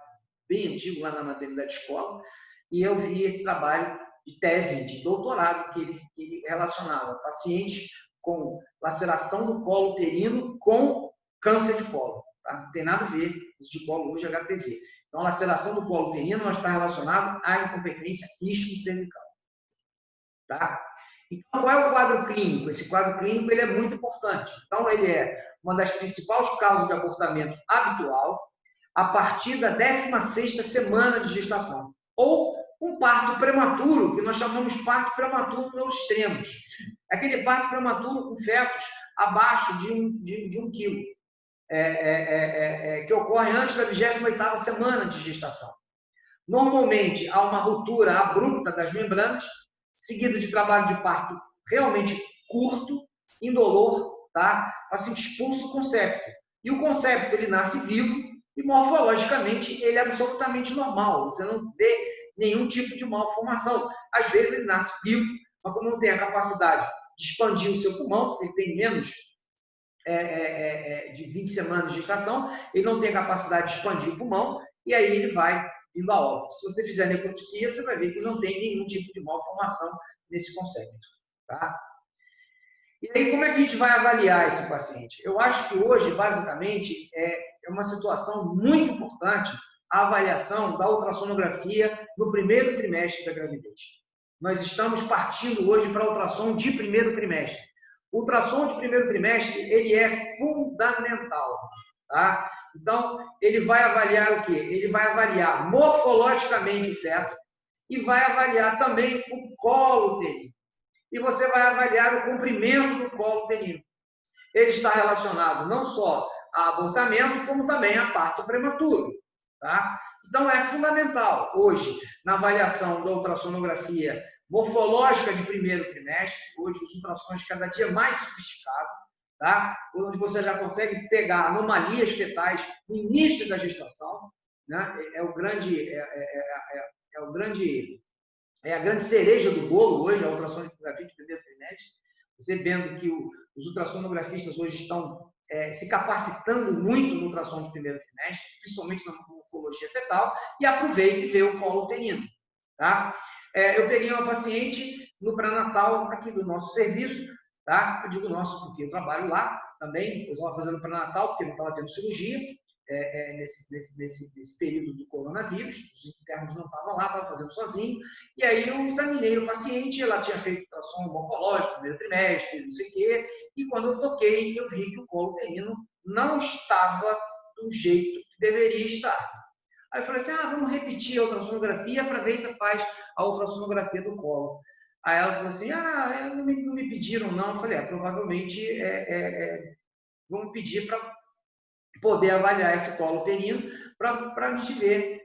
bem antigo lá na maternidade escola, e eu vi esse trabalho de tese de doutorado que ele relacionava pacientes com laceração do colo uterino com câncer de colo. Tá? Não tem nada a ver isso de colo hoje HPV. Então, a laceração do colo uterino está relacionada à incompetência istmo-cervical. Tá? Então, qual é o quadro clínico? Esse quadro clínico ele é muito importante. Então, ele é uma das principais causas de abortamento habitual a partir da 16ª semana de gestação. Ou um parto prematuro, que nós chamamos de parto prematuro nos extremos. Aquele parto prematuro com fetos abaixo de 1 quilo. Que ocorre antes da 28ª semana de gestação. Normalmente, há uma ruptura abrupta das membranas, seguido de trabalho de parto realmente curto, indolor, tá? O paciente expulsa o concepto. E o concepto, ele nasce vivo e morfologicamente ele é absolutamente normal. Você não vê nenhum tipo de malformação. Às vezes ele nasce vivo, mas como não tem a capacidade de expandir o seu pulmão, porque ele tem menos de 20 semanas de gestação, ele não tem a capacidade de expandir o pulmão, e aí ele vai vindo a óbito. Se você fizer necropsia, você vai ver que não tem nenhum tipo de malformação nesse conceito. Tá? E aí, como é que a gente vai avaliar esse paciente? Eu acho que hoje, basicamente, é uma situação muito importante a avaliação da ultrassonografia no primeiro trimestre da gravidez. Nós estamos partindo hoje para a ultrassom de primeiro trimestre. O ultrassom de primeiro trimestre, ele é fundamental, tá? Então, ele vai avaliar o quê? Ele vai avaliar morfologicamente o feto e vai avaliar também o colo uterino. E você vai avaliar o comprimento do colo uterino. Ele está relacionado não só a abortamento, como também a parto prematuro, tá? Então, é fundamental hoje, na avaliação da ultrassonografia morfológica de primeiro trimestre, hoje os ultrassons cada dia mais sofisticados, tá? Onde você já consegue pegar anomalias fetais no início da gestação, né? É a grande cereja do bolo hoje, a ultrassonografia de primeiro trimestre. Você vendo que os ultrassonografistas hoje estão se capacitando muito no ultrassom de primeiro trimestre, principalmente na morfologia fetal, e aproveita e vê o colo uterino, tá? Eu peguei uma paciente no pré-natal aqui do nosso serviço, tá? Eu digo nosso porque eu trabalho lá também, eu estava fazendo pré-natal porque não estava tendo cirurgia nesse período do coronavírus, os internos não estavam lá, estava fazendo sozinho, e aí eu examinei o paciente, ela tinha feito ultrassom morfológico, primeiro trimestre, não sei o quê, e quando eu toquei, eu vi que o colo uterino não estava do jeito que deveria estar. Aí eu falei assim, vamos repetir a ultrassonografia para ver que faz a ultrassonografia do colo. Aí ela falou assim, não me pediram não. Eu falei, provavelmente vamos pedir para poder avaliar esse colo uterino para a gente ver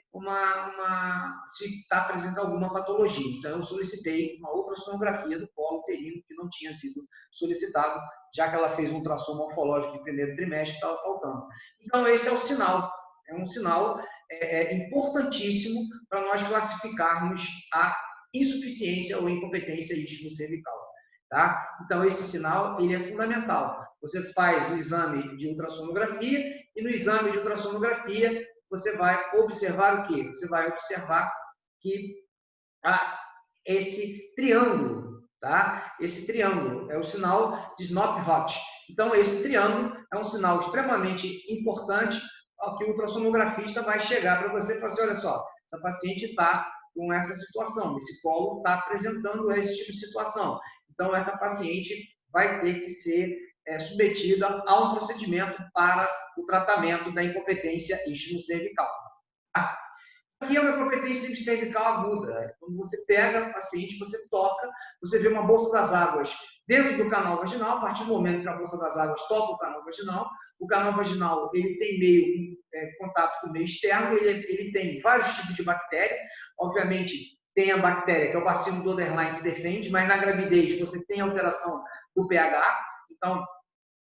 se está apresentando alguma patologia. Então, eu solicitei uma ultrassonografia do colo uterino que não tinha sido solicitado, já que ela fez um ultrassom morfológico de primeiro trimestre, estava faltando. Então, esse é o sinal. É um sinal importantíssimo para nós classificarmos a insuficiência ou incompetência istmo-cervical. Tá? Então, esse sinal ele é fundamental. Você faz o exame de ultrassonografia e no exame de ultrassonografia você vai observar o quê? Você vai observar que esse triângulo, tá? Esse triângulo é o sinal de Snop-Hot. Então, esse triângulo é um sinal extremamente importante que o ultrassonografista vai chegar para você e falar assim, olha só, essa paciente está com essa situação, esse colo está apresentando esse tipo de situação. Então, essa paciente vai ter que ser submetida a um procedimento para o tratamento da incompetência istmo-cervical. Tá? aqui é uma incompetência cervical aguda. Quando você pega o paciente, você toca, você vê uma bolsa das águas dentro do canal vaginal. A partir do momento que a bolsa das águas toca o canal vaginal ele tem contato com o meio externo, ele tem vários tipos de bactéria. Obviamente, tem a bactéria, que é o bacilo do Oderlein, que defende, mas na gravidez você tem alteração do pH, então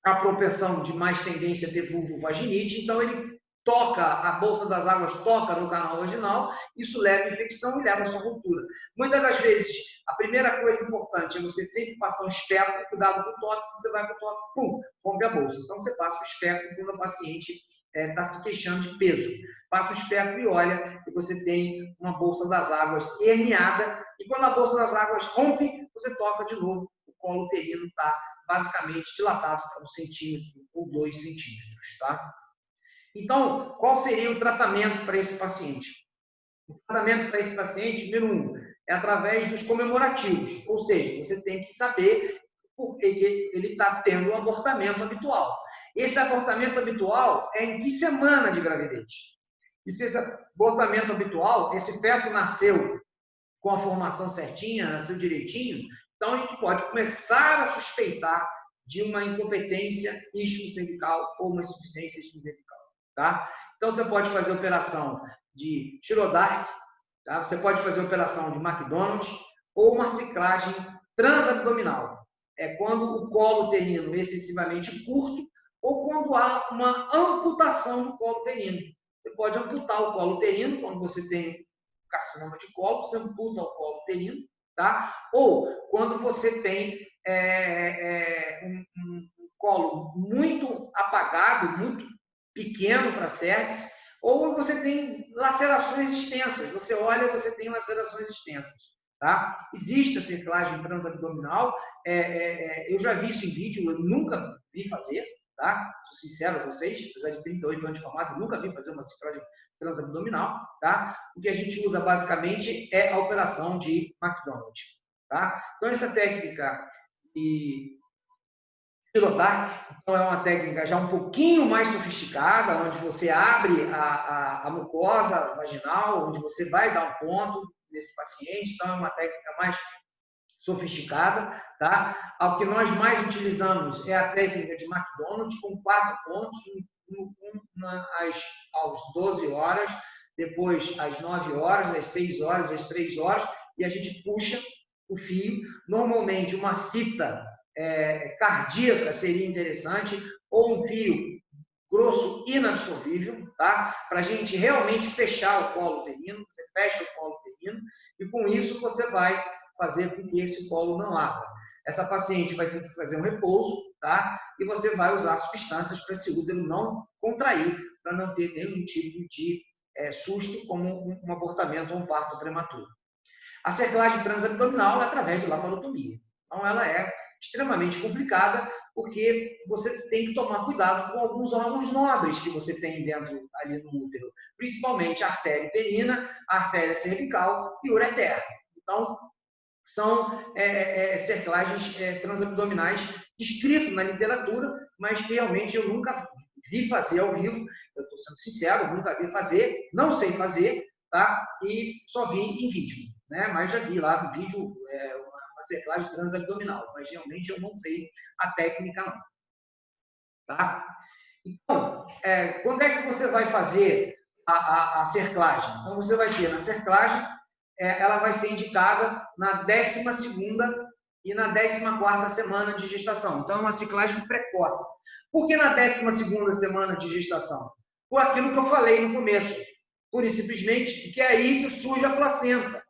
a propensão de mais tendência a ter vulvovaginite, então ele toca, a bolsa das águas toca no canal vaginal, isso leva a infecção e leva a sua ruptura. Muitas das vezes, a primeira coisa importante é você sempre passar um espeto, cuidado com o toque, você vai com o toque, pum, rompe a bolsa. Então você passa o espeto quando a paciente está se queixando de peso. Passa o espeto e olha que você tem uma bolsa das águas herniada, e quando a bolsa das águas rompe, você toca de novo, o colo uterino está basicamente dilatado para 1 centímetro ou 2 centímetros, tá? Então, qual seria o tratamento para esse paciente? O tratamento para esse paciente, número 1, é através dos comemorativos, ou seja, você tem que saber por que ele está tendo o abortamento habitual. Esse abortamento habitual é em que semana de gravidez? E se esse abortamento habitual, esse feto nasceu com a formação certinha, nasceu direitinho, então a gente pode começar a suspeitar de uma incompetência isquiocervical ou uma insuficiência isquiocervical. Tá? Então, você pode fazer operação de Chirodach, tá? Você pode fazer operação de McDonald ou uma ciclagem transabdominal. É quando o colo uterino é excessivamente curto ou quando há uma amputação do colo uterino. Você pode amputar o colo uterino quando você tem carcinoma de colo, você amputa o colo uterino, tá? Ou quando você tem um colo muito apagado, muito pequeno para cervix, ou você tem lacerações extensas. Você olha, você tem lacerações extensas, tá? Existe a cerclagem transabdominal, eu já vi isso em vídeo, eu nunca vi fazer, tá? Sou sincero a vocês, apesar de 38 anos de formado, eu nunca vi fazer uma cerclagem transabdominal, tá? O que a gente usa basicamente é a operação de McDonald, tá? Então essa técnica de Chirodach, então é uma técnica já um pouquinho mais sofisticada, onde você abre a mucosa vaginal, onde você vai dar um ponto nesse paciente, então é uma técnica mais sofisticada, tá? O que nós mais utilizamos é a técnica de McDonald, com 4 pontos, uma às 12 horas, depois às 9 horas, às 6 horas, às 3 horas, e a gente puxa o fio, normalmente uma fita cardíaca seria interessante, ou um fio grosso inabsorvível, tá? Para a gente realmente fechar o colo uterino, você fecha o colo uterino, e com isso você vai fazer com que esse colo não abra. Essa paciente vai ter que fazer um repouso, tá? E você vai usar substâncias para esse útero não contrair, para não ter nenhum tipo de susto, como um abortamento ou um parto prematuro. A cerclagem transabdominal é através de laparotomia. Então, ela é extremamente complicada, porque você tem que tomar cuidado com alguns órgãos nobres que você tem dentro ali no útero, principalmente a artéria uterina, a artéria cervical e o ureter. Então, são cerclagens transabdominais descritos na literatura, mas que realmente eu nunca vi fazer ao vivo. Eu estou sendo sincero, eu nunca vi fazer, não sei fazer, tá? E só vi em vídeo, né? Mas já vi lá no vídeo uma cerclagem transabdominal, mas realmente eu não sei a técnica não, tá? Então, quando é que você vai fazer a cerclagem? Então, você vai ter na cerclagem, ela vai ser indicada na 12ª e na 14ª semana de gestação. Então, é uma ciclagem precoce. Por que na 12ª semana de gestação? Por aquilo que eu falei no começo. Pura e simplesmente, que é aí que surge a placenta.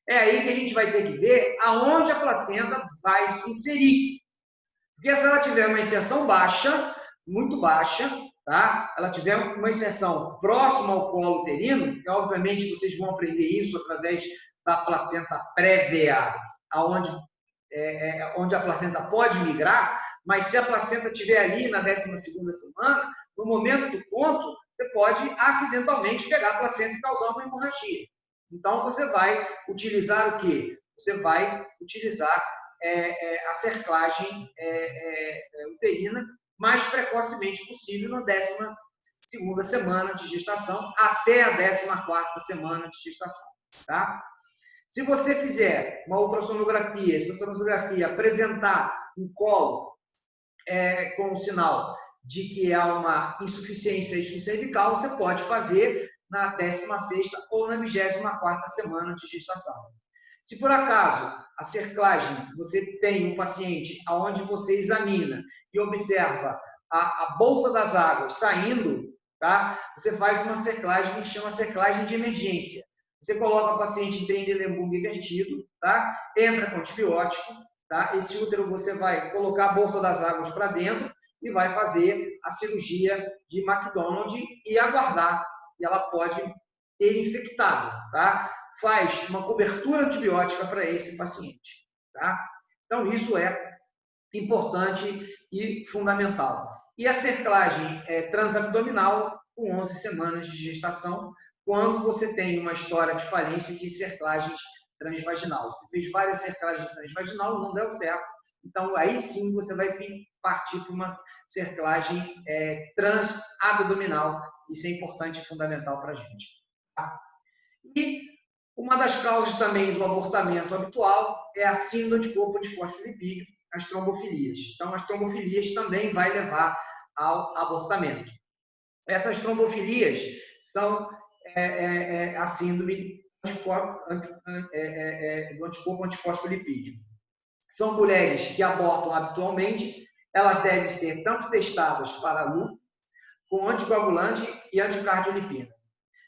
É aí que a gente vai ter que ver aonde a placenta vai se inserir. Porque se ela tiver uma inserção baixa, muito baixa, tá? Ela tiver uma inserção próxima ao colo uterino, que obviamente vocês vão aprender isso através da placenta prévia, onde a placenta pode migrar, mas se a placenta estiver ali na 12ª semana, no momento do ponto, você pode acidentalmente pegar a placenta e causar uma hemorragia. Então, você vai utilizar o quê? Você vai utilizar a cerclagem uterina mais precocemente possível na 12ª segunda semana de gestação até a 14ª semana de gestação, tá? Se você fizer uma ultrassonografia, essa ultrassonografia apresentar um colo com o sinal de que há uma insuficiência cervical, você pode fazer na 16ª ou na 24ª semana de gestação. Se por acaso a cerclagem, você tem um paciente onde você examina e observa a bolsa das águas saindo, tá? Você faz uma cerclagem que chama cerclagem de emergência. Você coloca o paciente em Trendelenburg invertido, tá? Entra com antibiótico, tá? Esse útero você vai colocar a bolsa das águas para dentro e vai fazer a cirurgia de McDonald e aguardar. E ela pode ter infectado, tá? Faz uma cobertura antibiótica para esse paciente, tá? Então, isso é importante e fundamental. E a cerclagem transabdominal com 11 semanas de gestação, quando você tem uma história de falência de cerclagens transvaginal. Você fez várias cerclagens transvaginal, não deu certo. Então, aí sim você vai partir para uma cerclagem transabdominal. Isso é importante e fundamental para a gente. Tá? E uma das causas também do abortamento habitual é a síndrome de corpo de fosfolipídio, as trombofilias. Então, as trombofilias também vai levar ao abortamento. Essas trombofilias são a síndrome do anticorpo antifosfolipídio. São mulheres que abortam habitualmente, elas devem ser tanto testadas para LU, com anticoagulante e anticardiolipina.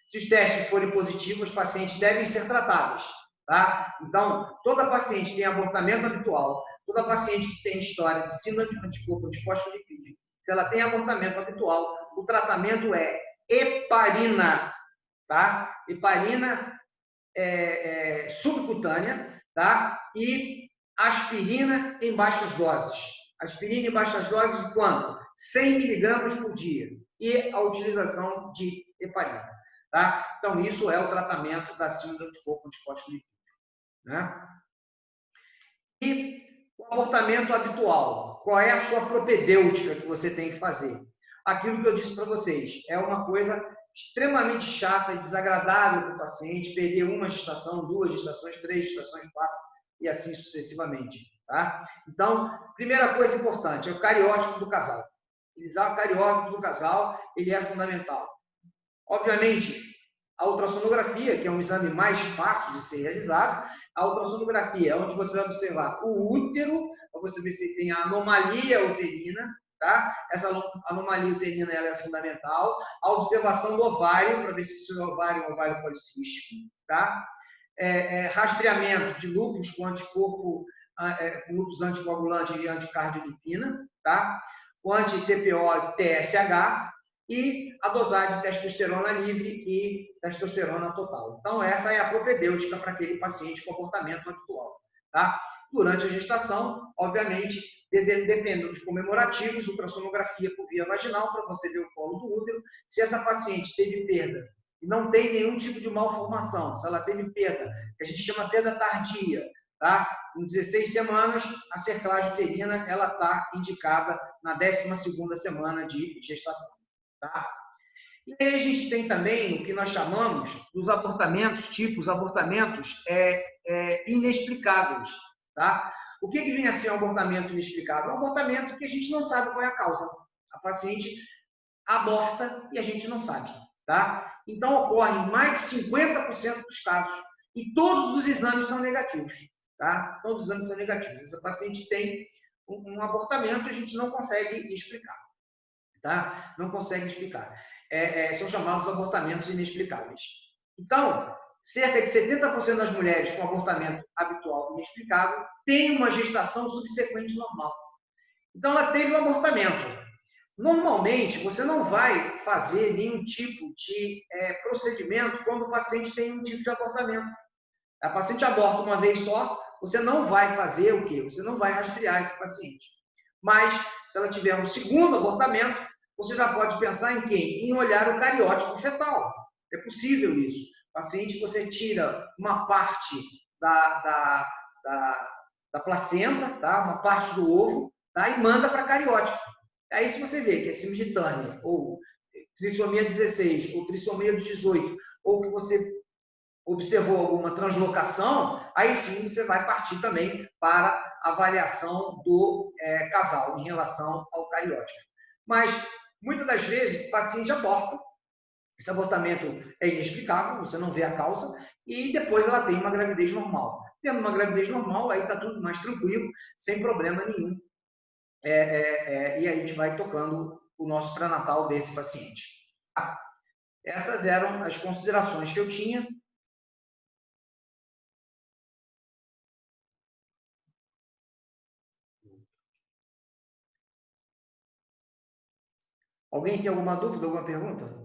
Se os testes forem positivos, os pacientes devem ser tratados, tá? Então, toda paciente que tem abortamento habitual, toda paciente que tem história de síndrome de anticorpo de fosfolipídio, se ela tem abortamento habitual, o tratamento é heparina, tá? Heparina subcutânea, tá? E aspirina em baixas doses. Aspirina em baixas doses de quanto? 100 mg por dia. E a utilização de heparina. Tá? Então, isso é o tratamento da síndrome de corpo de fosfolipídio. Né? E o abortamento habitual. Qual é a sua propedêutica que você tem que fazer? Aquilo que eu disse para vocês. É uma coisa extremamente chata e desagradável para o paciente perder uma gestação, 2 gestações, 3 gestações, 4 e assim sucessivamente. Tá? Então, primeira coisa importante é o cariótipo do casal. Utilizar o cariótipo do casal, ele é fundamental. Obviamente, a ultrassonografia, que é um exame mais fácil de ser realizado, a ultrassonografia é onde você vai observar o útero, para você ver se tem a anomalia uterina, tá? Essa anomalia uterina ela é fundamental. A observação do ovário, para ver se o ovário é um ovário policístico, tá? Rastreamento de lúpus com anticorpo, lúpus anticoagulante e anticardiolipina, tá? O anti-TPO TSH, e a dosagem de testosterona livre e testosterona total. Então, essa é a propedêutica para aquele paciente com comportamento habitual. Tá? Durante a gestação, obviamente, dependendo de comemorativos, ultrassonografia por via vaginal, para você ver o colo do útero. Se essa paciente teve perda e não tem nenhum tipo de malformação, se ela teve perda, que a gente chama perda tardia, tá? Em 16 semanas, a cerclagem uterina está indicada na 12ª semana de gestação. Tá? E aí a gente tem também o que nós chamamos dos abortamentos, tipos abortamentos inexplicáveis. Tá? O que vem a ser um abortamento inexplicável? Um abortamento que a gente não sabe qual é a causa. A paciente aborta e a gente não sabe. Tá? Então, ocorre em mais de 50% dos casos e todos os exames são negativos. Tá? Todos os exames são negativos. Essa paciente tem um abortamento e a gente não consegue explicar. Tá? Não consegue explicar. São chamados abortamentos inexplicáveis. Então, cerca de 70% das mulheres com abortamento habitual inexplicável têm uma gestação subsequente normal. Então, ela teve um abortamento. Normalmente, você não vai fazer nenhum tipo de procedimento quando o paciente tem um tipo de abortamento. A paciente aborta uma vez só, você não vai fazer o quê? Você não vai rastrear esse paciente. Mas, se ela tiver um segundo abortamento, você já pode pensar em quem? Em olhar o cariótipo fetal. É possível isso. Paciente, você tira uma parte da placenta, tá? Uma parte do ovo, tá? E manda para cariótipo. Aí, se você vê que é síndrome de Turner ou trissomia 16 ou trissomia 18, ou que você observou alguma translocação, aí sim você vai partir também para avaliação do casal em relação ao cariótipo. Mas, muitas das vezes, o paciente aborta, esse abortamento é inexplicável, você não vê a causa, e depois ela tem uma gravidez normal. Tendo uma gravidez normal, aí está tudo mais tranquilo, sem problema nenhum. E aí a gente vai tocando o nosso pré-natal desse paciente. Essas eram as considerações que eu tinha. Alguém tem alguma dúvida, alguma pergunta?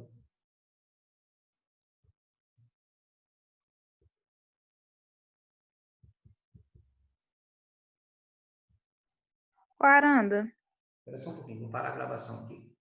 Aranda. Espera só um pouquinho, vou parar a gravação aqui.